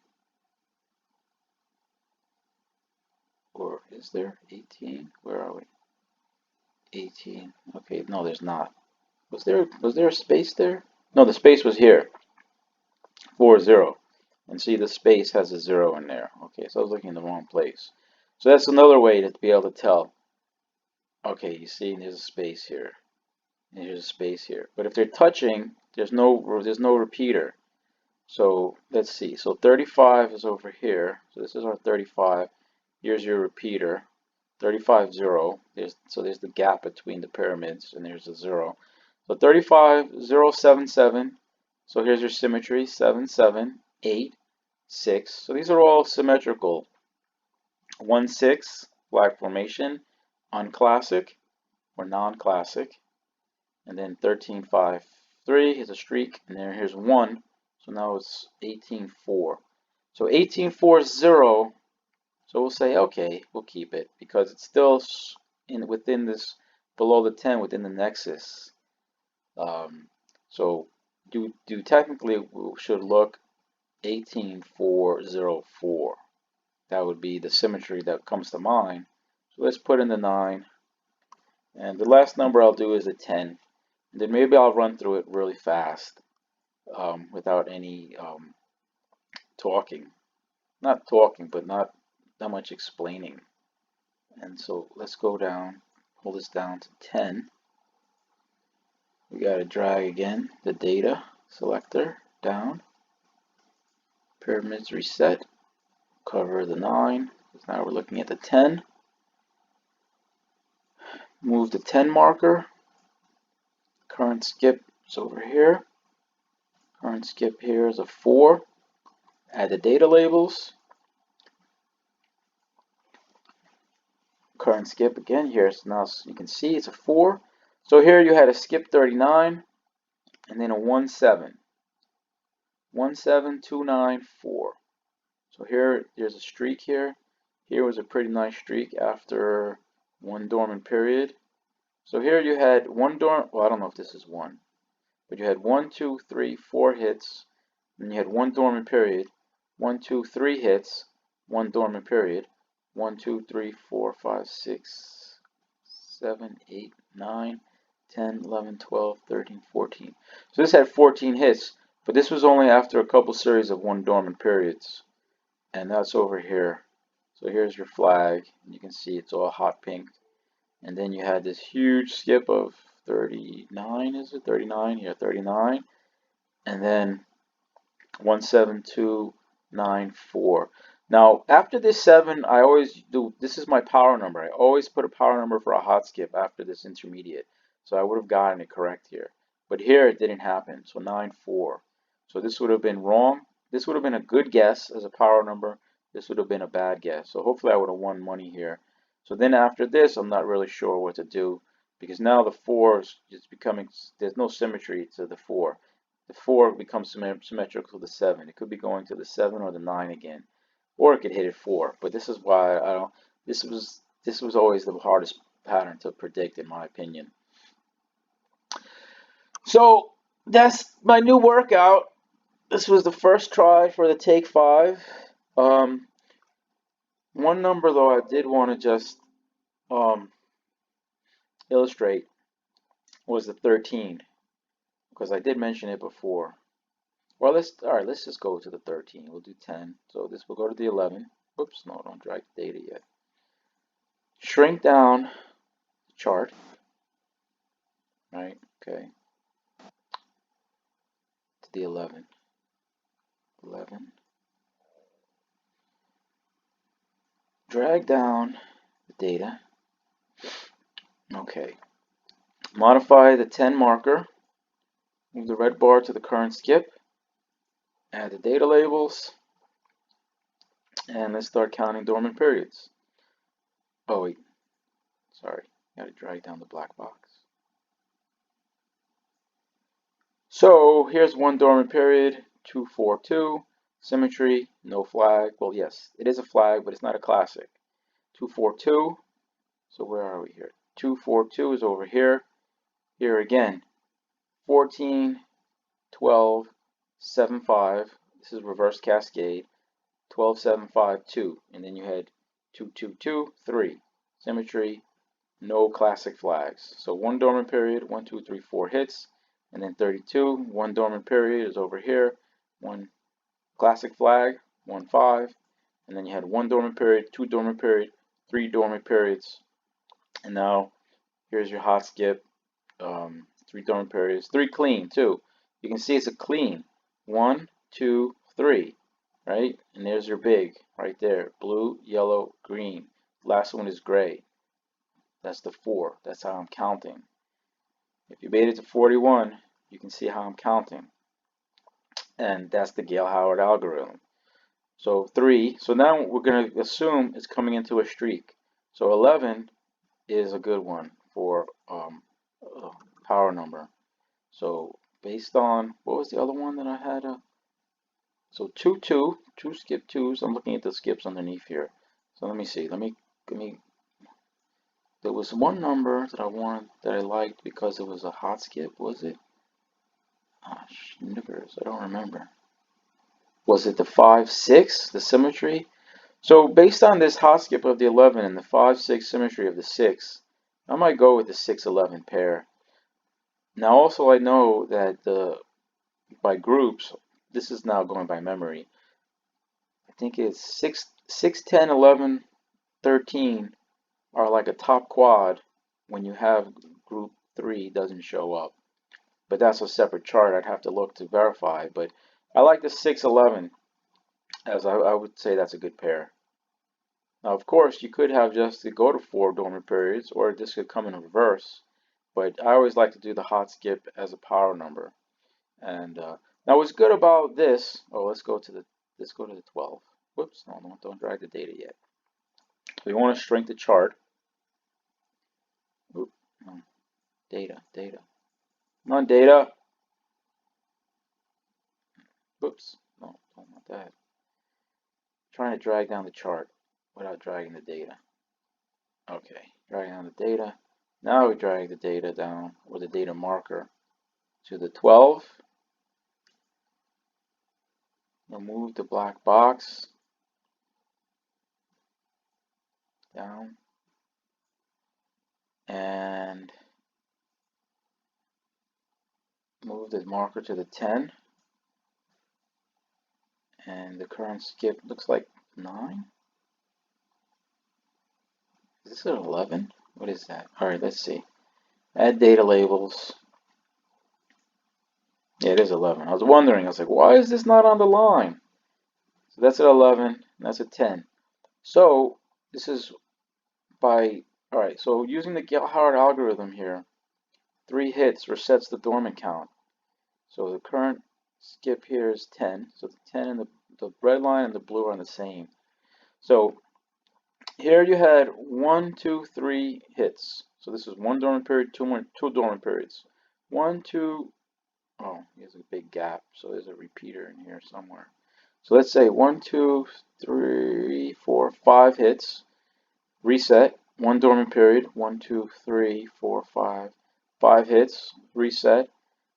or is there 18? Where are we? 18. Okay, no, there's not. Was there a space there? No, the space was here. 40. And see, the space has a 0 in there. Okay, so I was looking in the wrong place. So that's another way to be able to tell. Okay, you see, there's a space here. And there's a space here. But if they're touching, there's no repeater. So let's see. So 35 is over here. So this is our 35. Here's your repeater. 35, 0. There's the gap between the pyramids, and there's a 0. So 35, 0, 7, 7. So here's your symmetry, 7, 7, 8, 6. So these are all symmetrical. 1, 6, flag formation, unclassic or non-classic. And then 13, 5, 3 is a streak, and then here's 1. So now it's 18, 4. So 18, 4, 0. So we'll say, okay, we'll keep it because it's still within this, below the 10, within the nexus. So technically we should look 18404. That would be the symmetry that comes to mind. So let's put in the 9. And the last number I'll do is a 10. And then maybe I'll run through it really fast without any talking. Not talking, but not that much explaining. And so let's go down, hold this down to 10. We got to drag again the data selector down. Pyramids reset. Cover the 9. Because now we're looking at the 10. Move the 10 marker. Current skip is over here. Current skip here is a 4. Add the data labels. Current skip again here. So now you can see it's a 4. So here you had a skip 39 and then a 1, 7. 1, 7, 2, 9, 4. So here, there's a streak here. Here was a pretty nice streak after one dormant period. So here you had one dormant, well, I don't know if this is 1, but you had 1, 2, 3, 4 hits. Then you had one dormant period. 1, 2, 3 hits. One dormant period. 1, 2, 3, 4, 5, 6, 7, 8, 9, 10, 11, 12, 13, 14. So this had 14 hits, but this was only after a couple series of one dormant periods. And that's over here. So here's your flag. You can see it's all hot pink. And then you had this huge skip of 39, is it? 39? Yeah, 39. And then 17294. Now, after this 7, I always do, this is my power number. I always put a power number for a hot skip after this intermediate. So I would have gotten it correct here. But here it didn't happen. So 94. So this would have been wrong. This would have been a good guess as a power number. This would have been a bad guess. So hopefully I would have won money here. So then after this, I'm not really sure what to do because now the 4 is becoming, there's no symmetry to the 4. The 4 becomes symmetrical to the 7. It could be going to the 7 or the 9 again. Or it could hit it 4. But this is why I don't, this was always the hardest pattern to predict in my opinion. So that's my new workout. This was the first try for the take 5. Um, One number though I did want to just um, illustrate was the 13 because I did mention it before. Well, let's just go to the 13. We'll do 10. So this will go to the 11. Oops, no, don't drag the data yet. Shrink down the chart, right? Okay, to the 11. 11. Drag down the data. Okay. Modify the 10 marker. Move the red bar to the current skip. Add the data labels. And let's start counting dormant periods. Oh, wait. Sorry. Gotta drag down the black box. So here's one dormant period, 242. Symmetry, no flag. Well, yes, it is a flag, but it's not a classic. 242. So where are we here? 242 is over here. Here again, 14, 12, 7, 5. This is reverse cascade. 12, 7, 5, 2. And then you had 2, 2, 2, 3. Symmetry, no classic flags. So one dormant period, 1, 2, 3, 4 hits. And then 32, one dormant period is over here. One classic flag, 1, 5. And then you had one dormant period, two dormant period, three dormant periods. And now here's your hot skip. Three dormant periods, three clean too. You can see it's a clean. 1, 2, 3, right? And there's your big right there. Blue, yellow, green. Last one is gray. That's the 4. That's how I'm counting. If you made it to 41, you can see how I'm counting. And that's the Gale-Howard algorithm. So 3. So now we're going to assume it's coming into a streak. So 11 is a good one for a power number. So based on, what was the other one that I had? So 2, 2, 2 skip 2s. I'm looking at the skips underneath here. So let me see. Let me, there was one number that I wanted, that I liked because it was a hot skip. Was it? Ah, Snickers. I don't remember. Was it the 5, 6, the symmetry? So based on this hot skip of the 11 and the 5, 6 symmetry of the 6, I might go with the 6, 11 pair. Now also I know that by groups, this is now going by memory. I think it's 6, 6, 10, 11, 13 are like a top quad when you have group 3 doesn't show up. But that's a separate chart. I'd have to look to verify. But I like the 6, 11 as I would say that's a good pair. Now, of course, you could have just to go to 4 dormant periods, or this could come in reverse. But I always like to do the hot skip as a power number. And now, what's good about this? Oh, let's go to the 12. Whoops, no, don't drag the data yet. We want to shrink the chart. Oop, no, data. Come on, data. Whoops, no, don't want that. I'm trying to drag down the chart without dragging the data. Okay, dragging down the data. Now we drag the data down with the data marker to the 12. Remove the black box. Down. And move the marker to the 10. And the current skip looks like 9. Is this an 11? What is that? Alright, let's see. Add data labels. Yeah, it is 11. I was wondering, I was like, why is this not on the line? So that's at 11, and that's at 10. So this is alright, so using the Gale-Howard algorithm here, 3 hits resets the dormant count. So the current skip here is 10. So the 10 and the red line and the blue are the same. So here you had 1, 2, 3 hits. So this is one dormant period, two dormant periods. 1, 2, oh, here's a big gap. So there's a repeater in here somewhere. So let's say 1, 2, 3, 4, 5 hits. Reset. One dormant period. 1, 2, 3, 4, 5. 5 hits. Reset.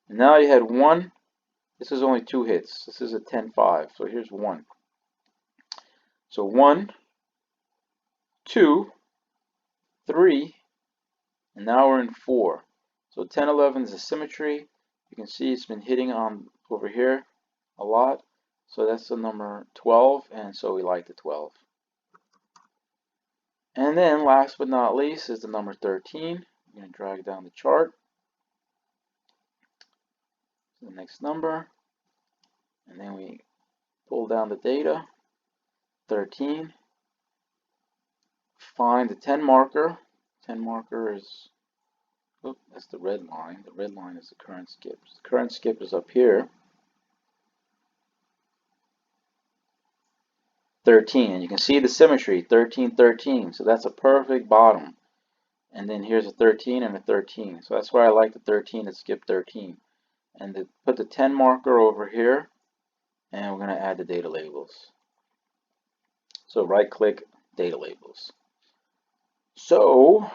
And now you had 1. This is only 2 hits. This is a 10-5. So here's 1. So 1, 2, 3, and now we're in 4. So 10, 11 is a symmetry. You can see it's been hitting on over here a lot. So that's the number 12, and so we like the 12. And then last but not least is the number 13. I'm going to drag down the chart. The next number. And then we pull down the data. 13. Find the 10 marker. 10 marker is, oh, that's the red line. The red line is the current skip. The current skip is up here. 13, and you can see the symmetry, 13, 13. So that's a perfect bottom. And then here's a 13 and a 13. So that's why I like the 13 to skip 13. And to put the 10 marker over here, and we're going to add the data labels. So right click, data labels. So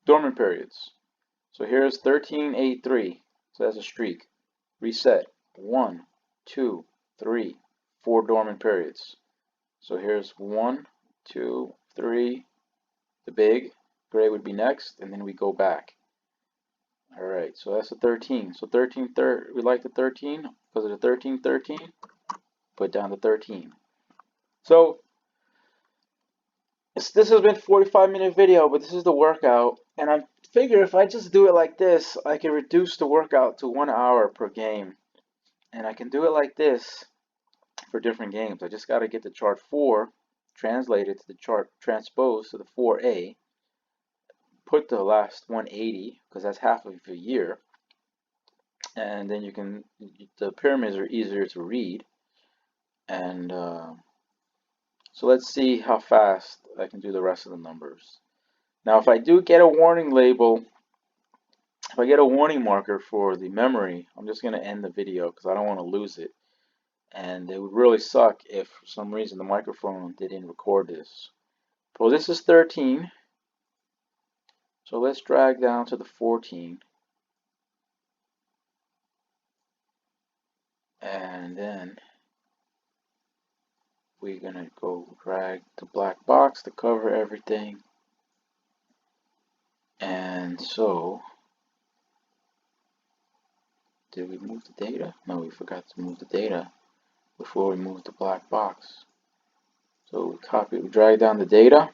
dormant periods. So here's 1383. So that's a streak. Reset. 1, 2, 3, 4 dormant periods. So here's 1, 2, 3. The big gray would be next, and then we go back. All right. So that's a 13. So 13, we like the 13 because of the 13, 13. Put down the 13. So this has been a 45-minute video, but this is the workout, and I figure if I just do it like this, I can reduce the workout to 1 hour per game, and I can do it like this for different games. I just got to get the chart 4 translated to the chart transposed to the 4A, put the last 180 because that's half of a year, and then you can, the pyramids are easier to read, and so let's see how fast I can do the rest of the numbers. Now, if I do get a warning label, if I get a warning marker for the memory, I'm just going to end the video because I don't want to lose it. And it would really suck if for some reason the microphone didn't record this. Well, this is 13. So let's drag down to the 14. And then we're going to go drag the black box to cover everything. And so, did we move the data? No, we forgot to move the data before we move the black box. So we drag down the data.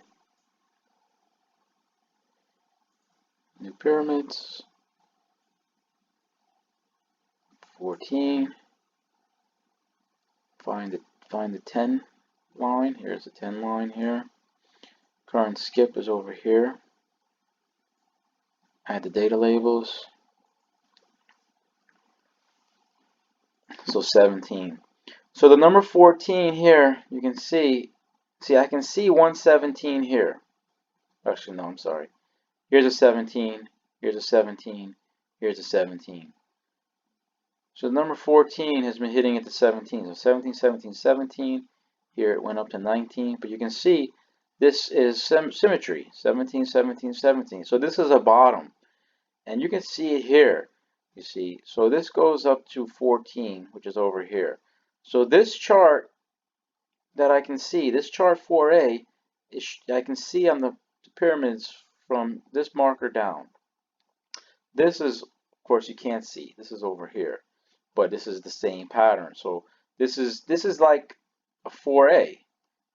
New pyramids. 14. Find the 10 line. Here's the 10 line here. Current skip is over here. Add the data labels. So 17. So the number 14 here, you can see I can see 117 here. Actually, no, I'm sorry. Here's a 17, here's a 17, here's a 17. So the number 14 has been hitting at the 17. So 17, 17, 17. Here it went up to 19. But you can see this is symmetry. 17, 17, 17. So this is a bottom. And you can see it here. You see, so this goes up to 14, which is over here. So this chart that I can see, this chart 4A, I can see on the pyramids from this marker down. This is, of course, you can't see. This is over here, but this is the same pattern. So this is like a 4A.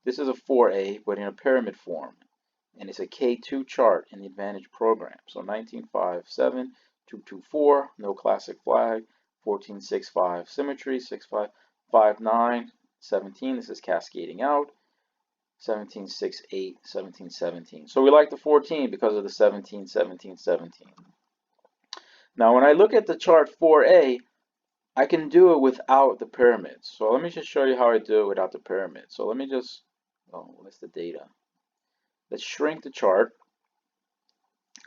This is a 4A, but in a pyramid form, and it's a K2 chart in the Advantage program. So 1957, 224, no classic flag, 1465 symmetry, 6559, 17. This is cascading out. 1768, 1717. So we like the 14 because of the 17, 17, 17. Now when I look at the chart 4A, I can do it without the pyramids. So let me just show you how I do it without the pyramids. So let me just, oh, what's the data? Let's shrink the chart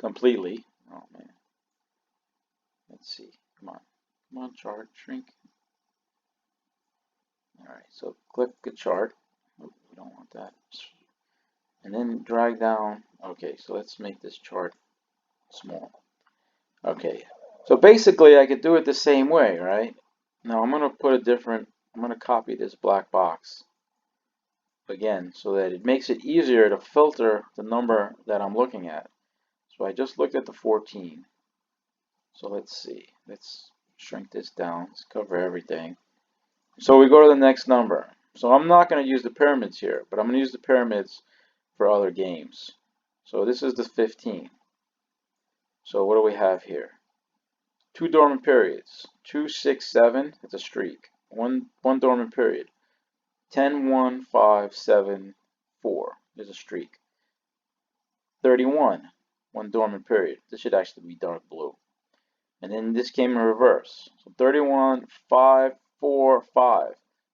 completely. Oh man. Let's see. Come on, chart, shrink. Alright, so click the chart. Oh, we don't want that. And then drag down. Okay, so let's make this chart small. Okay, So basically, I could do it the same way, right? Now I'm going to I'm going to copy this black box again so that it makes it easier to filter the number that I'm looking at. So I just looked at the 14. So let's see. Let's shrink this down. Let's cover everything. So we go to the next number. So I'm not going to use the pyramids here, but I'm going to use the pyramids for other games. So this is the 15. So what do we have here? 2 dormant periods. 2, 6, 7. It's a streak. One dormant period. 10, 1, 5, 7, 4. There's a streak. 31. One dormant period. This should actually be dark blue. And then this came in reverse. So 31, 5, 4, 5.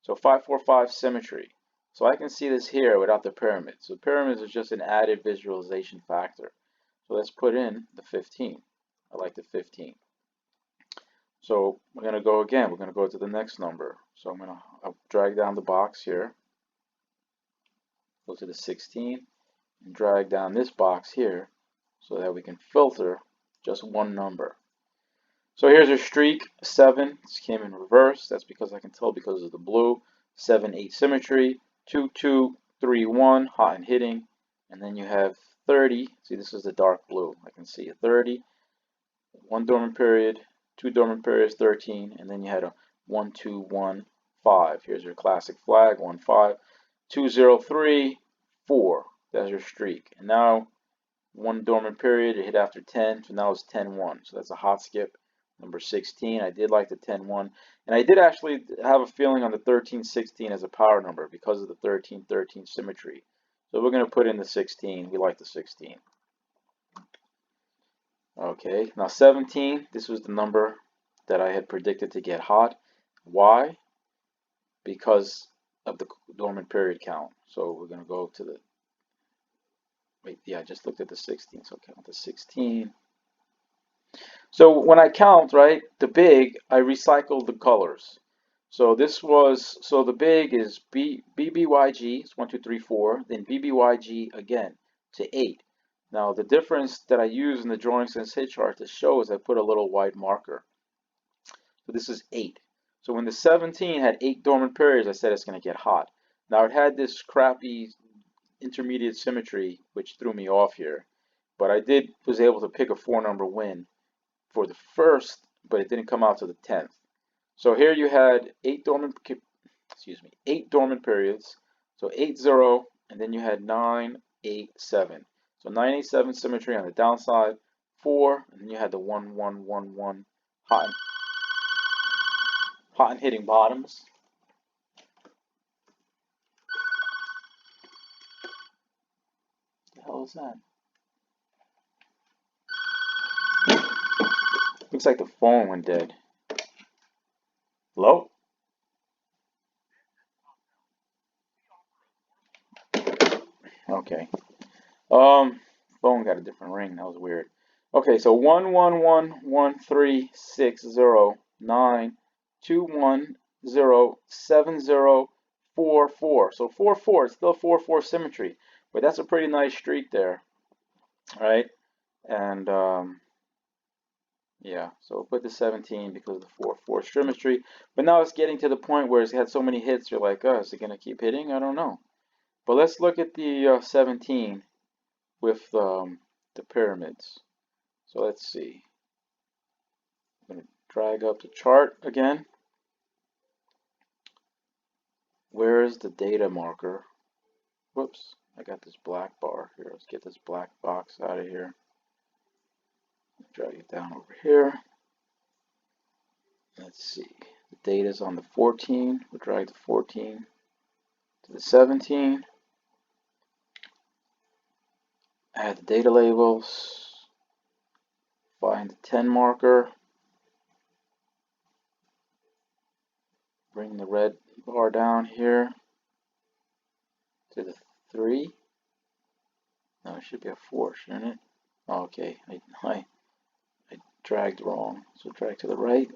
So 5, 4, 5 symmetry. So I can see this here without the pyramids. So the pyramids is just an added visualization factor. So let's put in the 15. I like the 15. So we're going to go again. We're going to go to the next number. So I'll drag down the box here. Go to the 16 and drag down this box here so that we can filter just one number. So here's your streak, 7. This came in reverse. That's because I can tell because of the blue. 7, 8 symmetry. 2, 2, 3, 1, hot and hitting. And then you have 30. See, this is the dark blue. I can see a 30. 1 dormant period, 2 dormant periods, 13. And then you had a 1, 2, 1, 5. Here's your classic flag, 1, 5. 2, 0, 3, 4. That's your streak. And now 1 dormant period, you hit after 10. So now it's 10, 1. So that's a hot skip. Number 16, I did like the 10-1, and I did actually have a feeling on the 13-16 as a power number because of the 13-13 symmetry. So we're going to put in the 16. We like the 16. Okay, now 17, this was the number that I had predicted to get hot. Why? Because of the dormant period count. So we're going to go to the, wait, yeah, I just looked at the 16, so count the 16. So when I count, right, the big, I recycle the colors. So the big is BBYG, it's 1, 2, 3, 4, then BBYG again to 8. Now the difference that I use in the drawing sense hit chart to show is I put a little white marker. So this is 8. So when the 17 had 8 dormant periods, I said it's going to get hot. Now it had this crappy intermediate symmetry, which threw me off here. But I was able to pick a 4-number win for the first, but it didn't come out to the 10th. So here you had 8 dormant periods. So 8, 0, and then you had 9, 8, 7. So 9, 8, 7 symmetry on the downside, 4, and then you had the 1, 1, 1, 1 hot and hitting bottoms. What the hell is that? Looks like the phone went dead. Hello? Okay. Phone got a different ring. That was weird. Okay, so 1, 1, 1, 1, 3, 6, 0, 9, 2, 1, 0, 7, 0, 4, 4. So 4, 4. It's still 4, 4 symmetry. But that's a pretty nice streak there. Right? And yeah, so we'll put the 17 because of the 4, 4 symmetry. But now it's getting to the point where it's had so many hits, you're like, oh, is it going to keep hitting? I don't know. But let's look at the 17 with the pyramids. So let's see. I'm going to drag up the chart again. Where is the data marker? Whoops, I got this black bar here. Let's get this black box out of here. Drag it down over here. Let's see. The data's on the 14. We'll drag the 14 to the 17. Add the data labels. Find the 10 marker. Bring the red bar down here to the 3. No, it should be a 4, shouldn't it? Oh, okay, I dragged wrong. So drag to the right.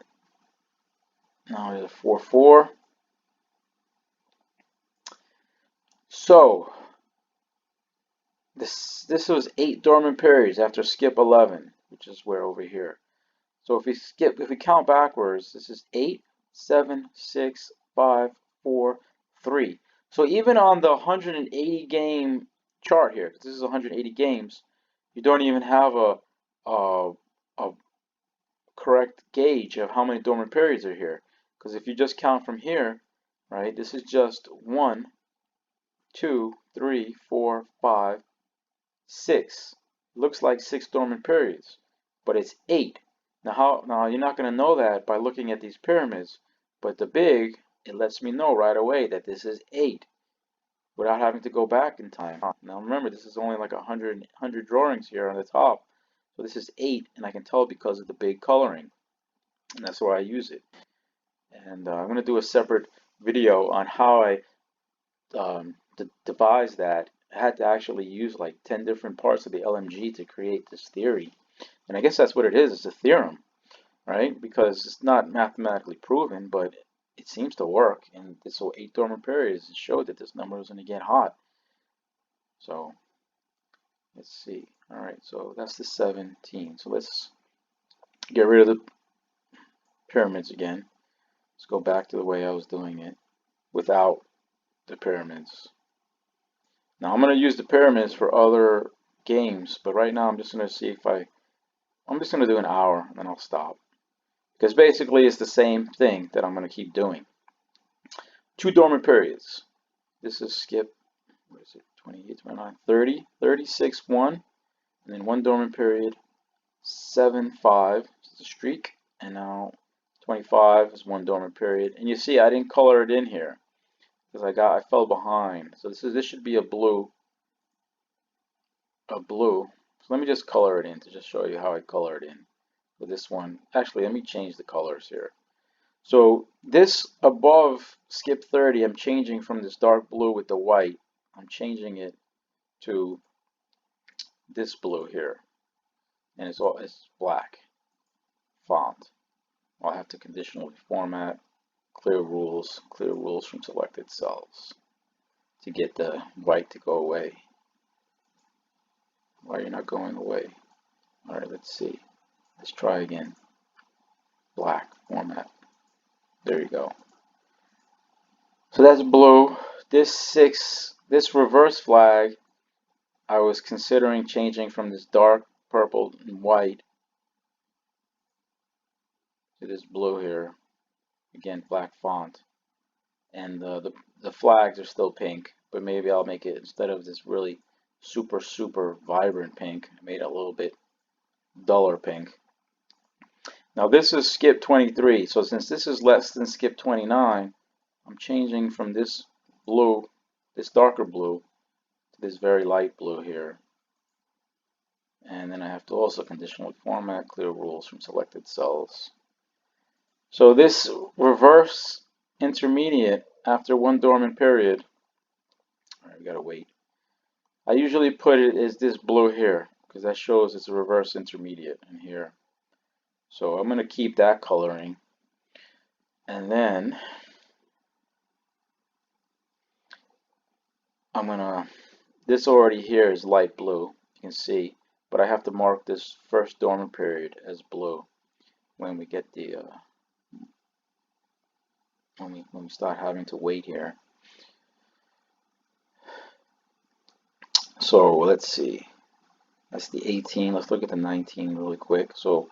Now there's a 4, 4. So this was 8 dormant periods after skip 11, which is where over here. So if we count backwards, this is 8, 7, 6, 5, 4, 3. So even on the 180 game chart here, this is 180 games, you don't even have a, a correct gauge of how many dormant periods are here. Because if you just count from here, right, this is just 1, 2, 3, 4, 5, 6. Looks like 6 dormant periods, but it's 8. Now you're not going to know that by looking at these pyramids, but the big, it lets me know right away that this is 8 without having to go back in time. Now remember, this is only like 100 drawings here on the top. So this is 8, and I can tell because of the big coloring, and that's why I use it. And I'm going to do a separate video on how I devised that. I had to actually use like 10 different parts of the LMG to create this theory. And I guess that's what it is. It's a theorem, right? Because it's not mathematically proven, but it seems to work. And this whole 8 dormant periods showed that this number was going to get hot. So let's see. All right, so that's the 17. So let's get rid of the pyramids again. Let's go back to the way I was doing it without the pyramids. Now I'm going to use the pyramids for other games, but right now I'm just going to see if I'm just going to do an hour and then I'll stop. Because basically it's the same thing that I'm going to keep doing. 2 dormant periods. This is skip, what is it, 28, 29, 30, 36, 1, and then 1 dormant period, 7, 5, it's a streak, and now 25 is 1 dormant period. And you see I didn't color it in here because I fell behind. So this should be a blue. So let me just color it in to just show you how I color it in. For this one, actually let me change the colors here. So this above skip 30, I'm changing from this dark blue with the white, I'm changing it to this blue here, and it's black font. I'll have to conditionally format, clear rules from selected cells to get the white to go away. Why you're not going away? All right, let's see. Let's try again. Black format. There you go. So that's blue. This reverse flag, I was considering changing from this dark purple and white to this blue here. Again, black font. And the flags are still pink, but maybe I'll make it, instead of this really super vibrant pink, I made it a little bit duller pink. Now this is skip 23, so since this is less than skip 29, I'm changing from this blue, this darker blue, to this very light blue here. And then I have to also conditionally format, clear rules from selected cells. So this reverse intermediate after 1 dormant period, all right, we gotta wait. I usually put it as this blue here because that shows it's a reverse intermediate in here. So I'm gonna keep that coloring, and then this already here is light blue, you can see, but I have to mark this first dormant period as blue when we get the when we start having to wait here. So let's see, that's the 18. Let's look at the 19 really quick. So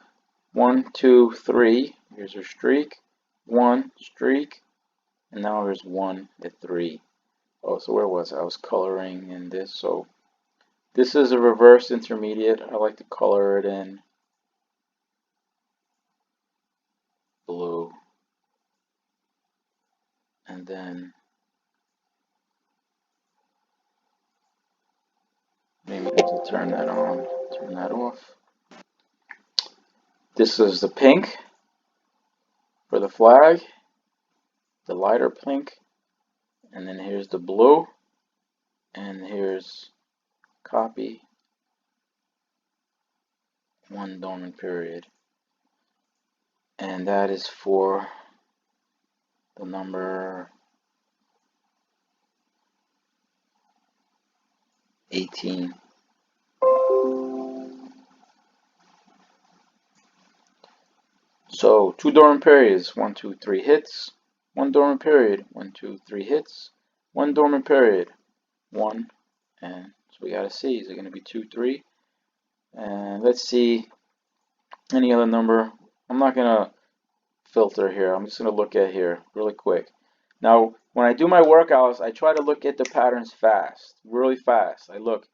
1, 2, 3, here's our streak, 1 streak, and now there's 1 at 3. Oh, so where was I? I was coloring in this. So this is a reverse intermediate. I like to color it in blue. And then maybe I have to turn that on, turn that off. This is the pink for the flag, the lighter pink. And then here's the blue. And here's copy, 1 dormant period. And that is for the number 18. So 2 dormant periods, 1, 2, 3 hits. 1 dormant period, 1, 2, 3 hits. 1 dormant period, 1, and so we gotta see, is it gonna be 2, 3? And let's see any other number. I'm not gonna filter here. I'm just gonna look at here really quick. Now, when I do my workouts, I try to look at the patterns fast, really fast. I look,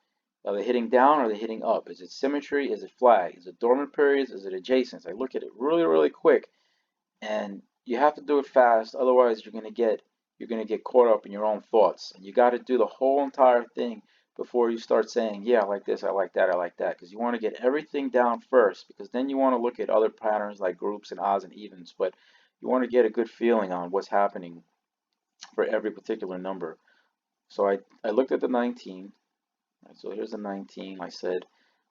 are they hitting down or are they hitting up? Is it symmetry? Is it flag? Is it dormant periods? Is it adjacent? I look at it really, really quick, and you have to do it fast. Otherwise, you're gonna get caught up in your own thoughts, and you got to do the whole entire thing before you start saying, yeah, I like this, I like that, I like that, because you want to get everything down first, because then you want to look at other patterns like groups and odds and evens, but you want to get a good feeling on what's happening for every particular number. So I looked at the 19. Right, so here's the 19. I said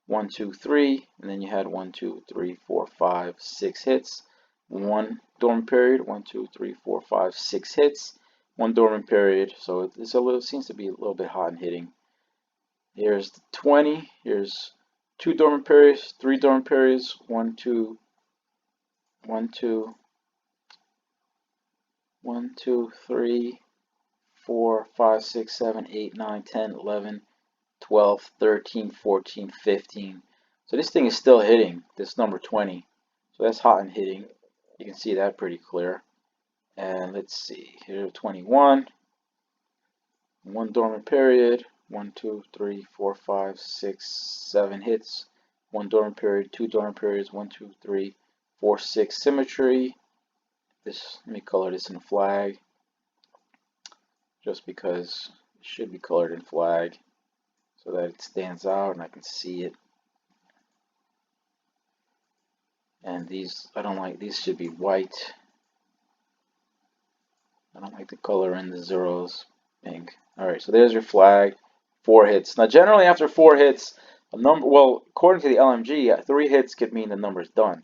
1, 2, 3, and then you had 1, 2, 3, 4, 5, 6 hits. 1 dormant period, 1, 2, 3, 4, 5, 6 hits. 1 dormant period. So it's a little, seems to be a little bit hot and hitting. Here's the 20. Here's 2 dormant periods, 3 dormant periods, 1, 2, 1, 2, 1, 2, 3, 4, 5, 6, 7, 8, 9, 10, 11, 12, 13, 14, 15. So this thing is still hitting, this number 20. So that's hot and hitting. You can see that pretty clear. And let's see, here 21. 1 dormant period. 1, 2, 3, 4, 5, 6, 7 hits. 1 dormant period, 2 dormant periods, 1, 2, 3, 4, 6 symmetry. This, let me color this in flag, just because it should be colored in flag so that it stands out and I can see it. And these, I don't like, these should be white. I don't like the color in the zeros pink. Alright, so there's your flag. 4 hits. Now generally after 4 hits, a number, well, according to the LMG, 3 hits could mean the number's done.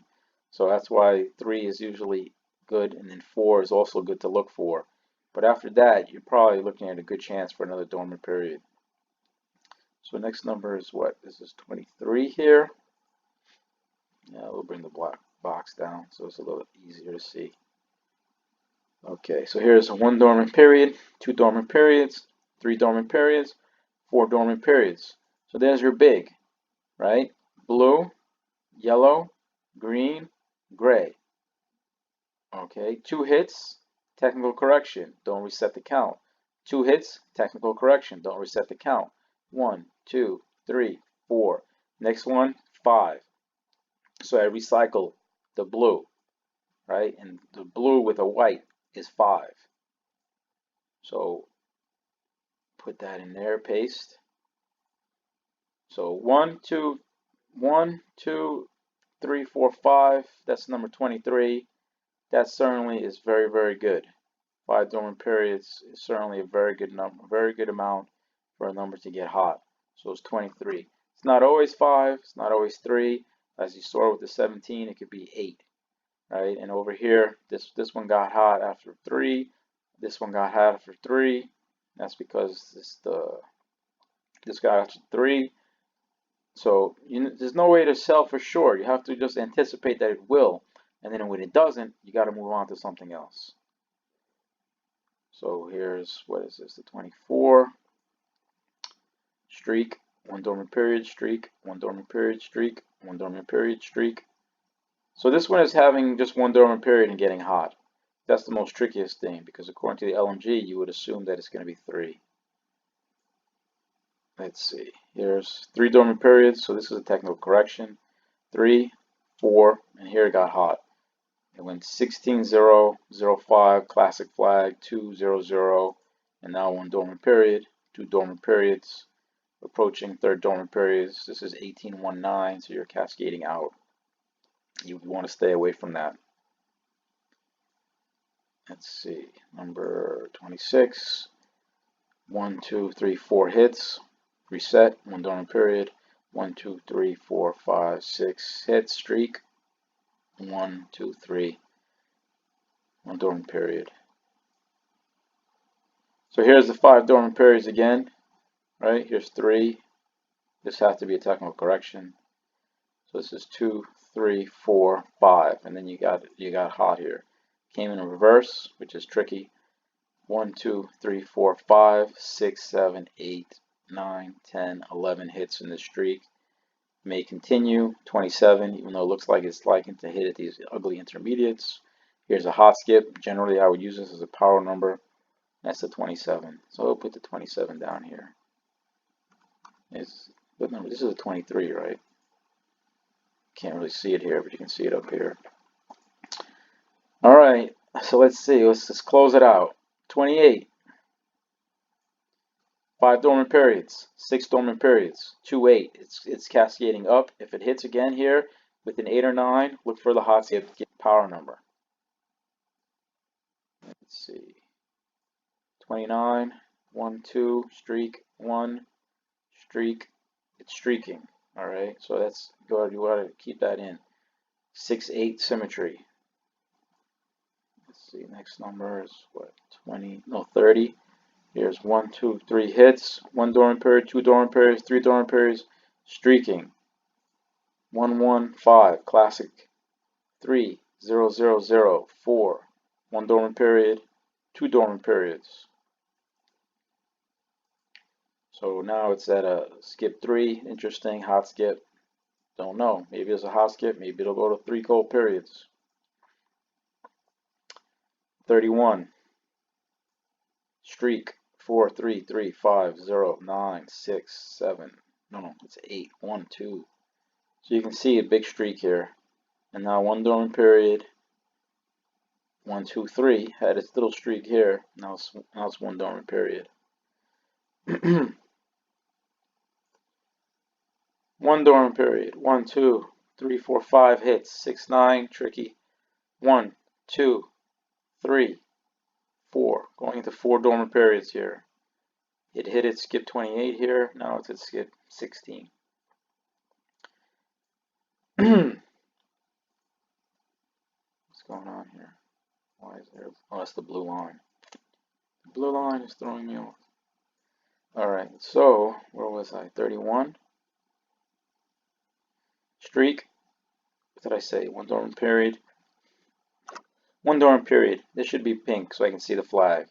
So that's why 3 is usually good, and then 4 is also good to look for. But after that, you're probably looking at a good chance for another dormant period. So next number is what? This is 23 here. Yeah, we'll bring the black box down so it's a little easier to see. Okay, so here's 1 dormant period, 2 dormant periods, 3 dormant periods, 4 dormant periods. So there's your big, right? Blue, yellow, green, gray. Okay, 2 hits, technical correction, don't reset the count. 2 hits, technical correction, don't reset the count. 1, 2, 3, 4. Next one, 5. So I recycle the blue, right? And the blue with a white is 5. So put that in there, paste. So 1, 2, 1, 2, 3, 4, 5. That's number 23. That certainly is very, very good. 5 dormant periods is certainly a very good number, very good amount for a number to get hot. So it's 23. It's not always 5. It's not always 3. As you saw with the 17, it could be 8. Right? And over here, this one got hot after 3. This one got hot after 3. That's because this got after 3. So there's no way to sell for sure. You have to just anticipate that it will. And then when it doesn't, you got to move on to something else. So here's, what is this, the 24. Streak, 1 dormant period, streak, 1 dormant period, streak, 1 dormant period, streak. So this one is having just 1 dormant period and getting hot. That's the most trickiest thing, because according to the LMG, you would assume that it's going to be 3. Let's see. Here's 3 dormant periods, so this is a technical correction. 3, 4, and here it got hot. It went 16, 0, 0, 5, classic flag, 2, 0, 0, and now 1 dormant period, 2 dormant periods, approaching 3rd dormant periods. This is 18, 1, 9, so you're cascading out. You want to stay away from that. Let's see, number 26. 1, 2, 3, 4 hits. Reset, 1 dormant period. 1, 2, 3, 4, 5, 6 hits. Streak. 1, 2, 3. 1 dormant period. So here's the 5 dormant periods again. Right? Here's 3. This has to be a technical correction. So this is 2, 3, 4, 5, and then you got hot here. Came in reverse, which is tricky. 1, 2, 3, 4, 5, 6, 7, 8, 9, 10, 11 hits in the streak. May continue. 27, even though it looks like it's liking to hit at these ugly intermediates. Here's a hot skip. Generally, I would use this as a power number. That's the 27. So I'll put the 27 down here. What number? This is a 23, right? Can't really see it here, but you can see it up here. All right, so let's see. Let's just close it out. 28. 5 dormant periods, 6 dormant periods, 2, 8. It's cascading up. If it hits again here with an 8 or 9, look for the hot skip power number. Let's see. 29, 1, 2, streak, 1, streak. It's streaking. All right, so that's good. You want to keep that in. 6, 8 symmetry. Let's see. Next number is what? 20? No, 30. Here's 1, 2, 3 hits. 1 dormant period, 2 dormant periods, 3 dormant periods. Streaking. 1, 1, 5. Classic. 3, 0, 0, 0, 4. 1 dormant period, 2 dormant periods. So now it's at a skip 3. Interesting. Hot skip. Don't know. Maybe it's a hot skip. Maybe it'll go to 3 cold periods. 31. Streak. 4, 3, 3, 5, 0, 9, 6, 7. No, it's 8. 1, 2. So you can see a big streak here. And now 1 dormant period. 1, 2, 3. Had its little streak here. Now it's 1 dormant period. 1 dormant period. 1, 2, 3, 4, 5 hits. 6, 9. Tricky. 1, 2, 3, 4. Going into 4 dormant periods here. It hit its skip 28 here. Now it's at skip 16. What's going on here? Why is there? Oh, that's the blue line. The blue line is throwing me off. Alright, so where was I? 31. Streak. What did I say? 1 dormant period. 1 dormant period. This should be pink so I can see the flag.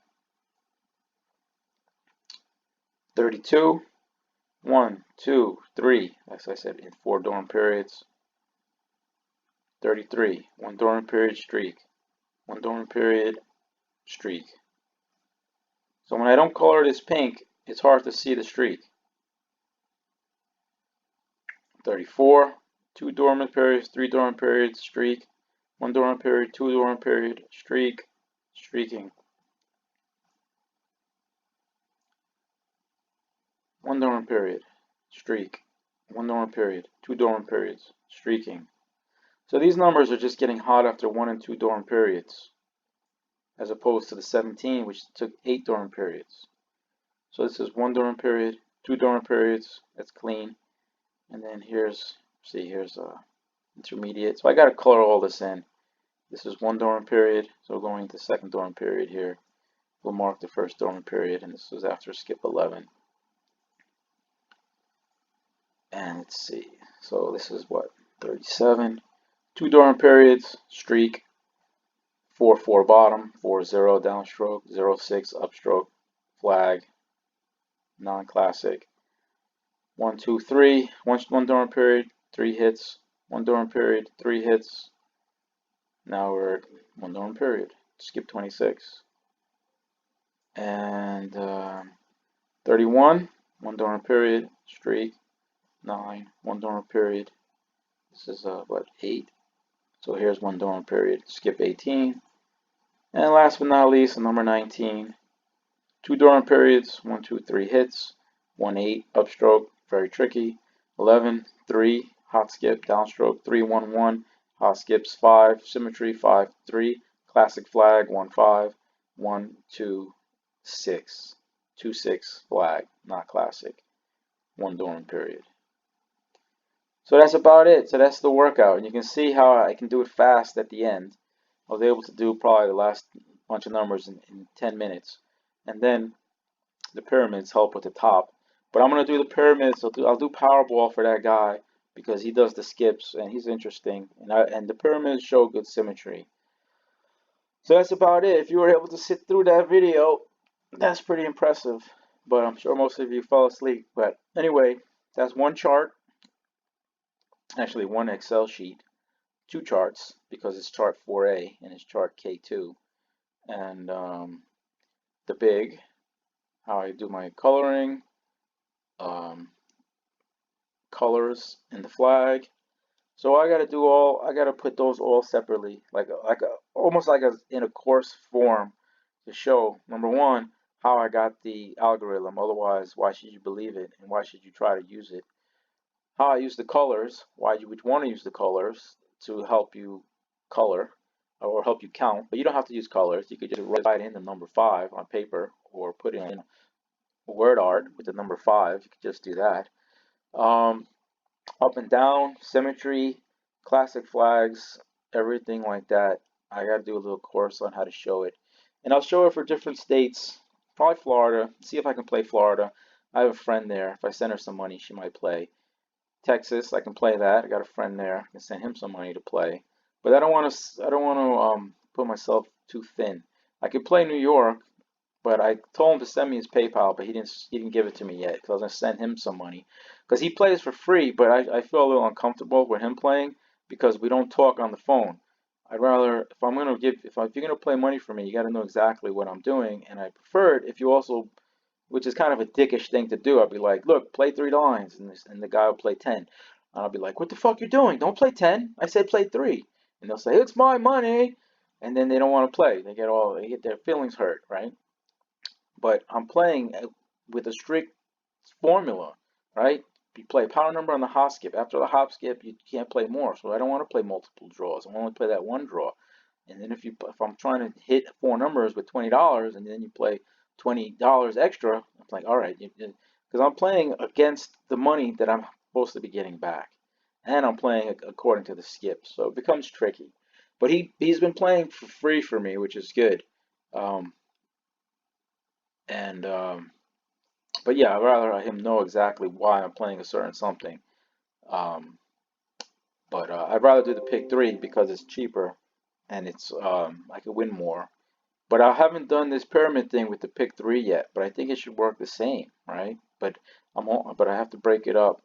32. 1, 2, 3. As I said, in 4 dormant periods. 33. 1 dormant period streak. 1 dormant period streak. So when I don't color this pink, it's hard to see the streak. 34. 2 dormant periods, 3 dormant periods, streak. 1 dormant period, 2 dormant period, streak, streaking. 1 dormant period, streak. 1 dormant period, 2 dormant periods, streaking. So these numbers are just getting hot after 1 and 2 dormant periods, as opposed to the 17, which took 8 dormant periods. So this is 1 dormant period, 2 dormant periods, that's clean. And then here's intermediate. So I got to color all this in. This is 1 dormant period, so going into 2nd dormant period here. We'll mark the 1st dormant period, and this was after skip 11. And let's see, so this is what, 37. 2 dormant periods, streak. 4, 4 bottom, 4, 0 downstroke, 0, 6 upstroke, flag, non-classic. 1, 2, 3, 1 dormant period, 3 hits. 1 dormant period, 3 hits. Now we're at 1 dormant period. Skip 26. And 31, 1 dormant period, streak. 9, 1 dormant period. This is what, 8. So here's 1 dormant period. Skip 18. And last but not least, number 19. 2 dormant periods, 1, 2, 3 hits. 1, 8 upstroke, very tricky. 11, 3 hot skip, downstroke. 3, 1, 1 hot skips. 5 symmetry, 5, 3 classic flag. 1, 5, 1, 2, 6. 2, 6 flag, not classic. 1 dormant period. So that's about it. So that's the workout. And you can see how I can do it fast at the end. I was able to do probably the last bunch of numbers in 10 minutes. And then the pyramids help with the top. But I'm going to do the pyramids. I'll do Powerball for that guy because he does the skips and he's interesting, and the pyramids show good symmetry. So that's about it. If you were able to sit through that video, that's pretty impressive. But I'm sure most of you fell asleep. But anyway, that's one chart, actually one Excel sheet, two charts because it's chart 4A and it's chart K2, and the big, how I do my coloring, um, colors in the flag. So I gotta put those all separately, almost like in a course form to show, number one, how I got the algorithm. Otherwise, why should you believe it and why should you try to use it? How I use the colors, why you would want to use the colors to help you color or help you count, but you don't have to use colors. You could just write in the number 5 on paper or put it in word art with the number 5. You could just do that. Um, Up and down, symmetry, classic flags, everything like that. I got to do a little course on how to show it. And I'll show it for different states, probably Florida, see if I can play Florida. I have a friend there. If I send her some money, she might play. Texas, I can play that. I got a friend there. I can send him some money to play. But I don't want to put myself too thin. I could play New York, but I told him to send me his PayPal, but he didn't give it to me yet because I was gonna send him some money because he plays for free. But I feel a little uncomfortable with him playing because we don't talk on the phone. I'd rather if you're gonna play money for me, you got to know exactly what I'm doing, and I prefer it if you also, which is kind of a dickish thing to do. I'll be like, look, play 3 lines, and the guy will play 10. And I'll be like, what the fuck you doing? Don't play 10. I said play 3. And they'll say, it's my money. And then they don't want to play. They get their feelings hurt, right? But I'm playing with a strict formula, right? You play power number on the hop skip. After the hop skip, you can't play more. So I don't want to play multiple draws. I only play that one draw. And then if I'm trying to hit 4 numbers with $20, and then you play $20 extra, I'm like, all right, because I'm playing against the money that I'm supposed to be getting back, and I'm playing according to the skip, so it becomes tricky. But he's been playing for free for me, which is good. Um, and But yeah, I'd rather him know exactly why I'm playing a certain something. Um, but I'd rather do the pick 3 because it's cheaper and it's I could win more. But I haven't done this pyramid thing with the pick 3 yet. But I think it should work the same, right? But I have to break it up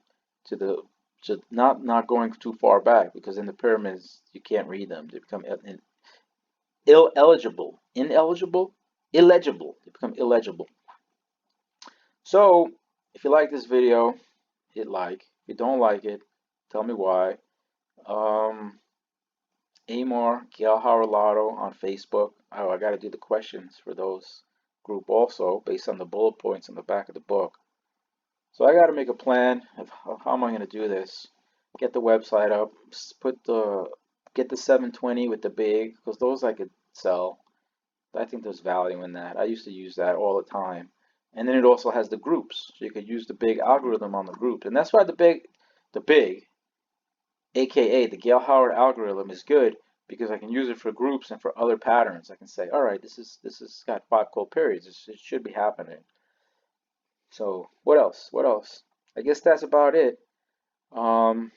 to the to not going too far back because in the pyramids you can't read them. They become illegible. They become illegible. So if you like this video, hit like. If you don't like it, tell me why. Um, Amor Gail Howard Lotto on Facebook. Oh, I got to do the questions for those group also based on the bullet points on the back of the book. So I got to make a plan of how am I going to do this. Get the website up. Get the 720 with the big because those I could sell. I think there's value in that. I used to use that all the time. And then it also has the groups, so you could use the big algorithm on the group. And that's why the big, aka the Gale Howard algorithm, is good because I can use it for groups and for other patterns. I can say, all right, this is got 5 cold periods. It should be happening. So what else? What else? I guess that's about it. You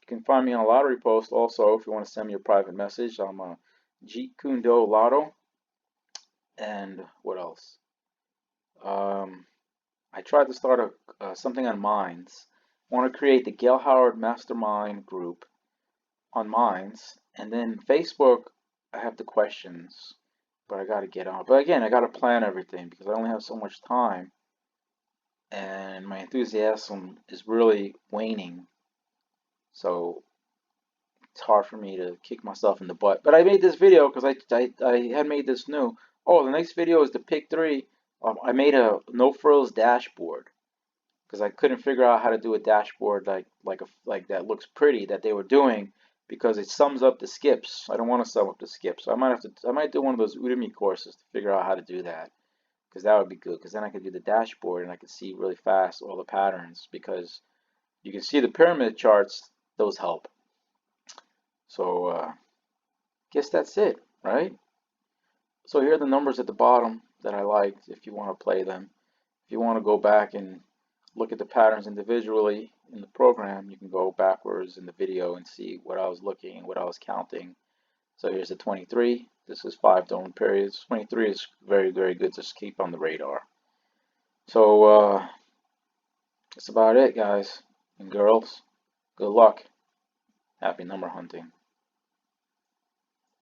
can find me on Lottery Post also if you want to send me a private message. I'm a Jeet Kundo Lotto. And what else? I tried to start something on Minds. I want to create the Gail Howard Mastermind group on Minds, and then Facebook. I have the questions, but I got to get on. But again, I got to plan everything because I only have so much time, and my enthusiasm is really waning. So it's hard for me to kick myself in the butt. But I made this video because I had made this new. Oh, the next video is the pick 3. I made a no frills dashboard because I couldn't figure out how to do a dashboard like that looks pretty that they were doing because it sums up the skips. I don't want to sum up the skips. So I might do one of those Udemy courses to figure out how to do that because that would be good because then I could do the dashboard and I could see really fast all the patterns because you can see the pyramid charts. Those help. So guess that's it, right? So here are the numbers at the bottom that I liked if you want to play them. If you want to go back and look at the patterns individually in the program, you can go backwards in the video and see what I was looking, what I was counting. So here's the 23. This is 5 dormant periods. 23 is very, very good to keep on the radar. So that's about it, guys and girls. Good luck. Happy number hunting.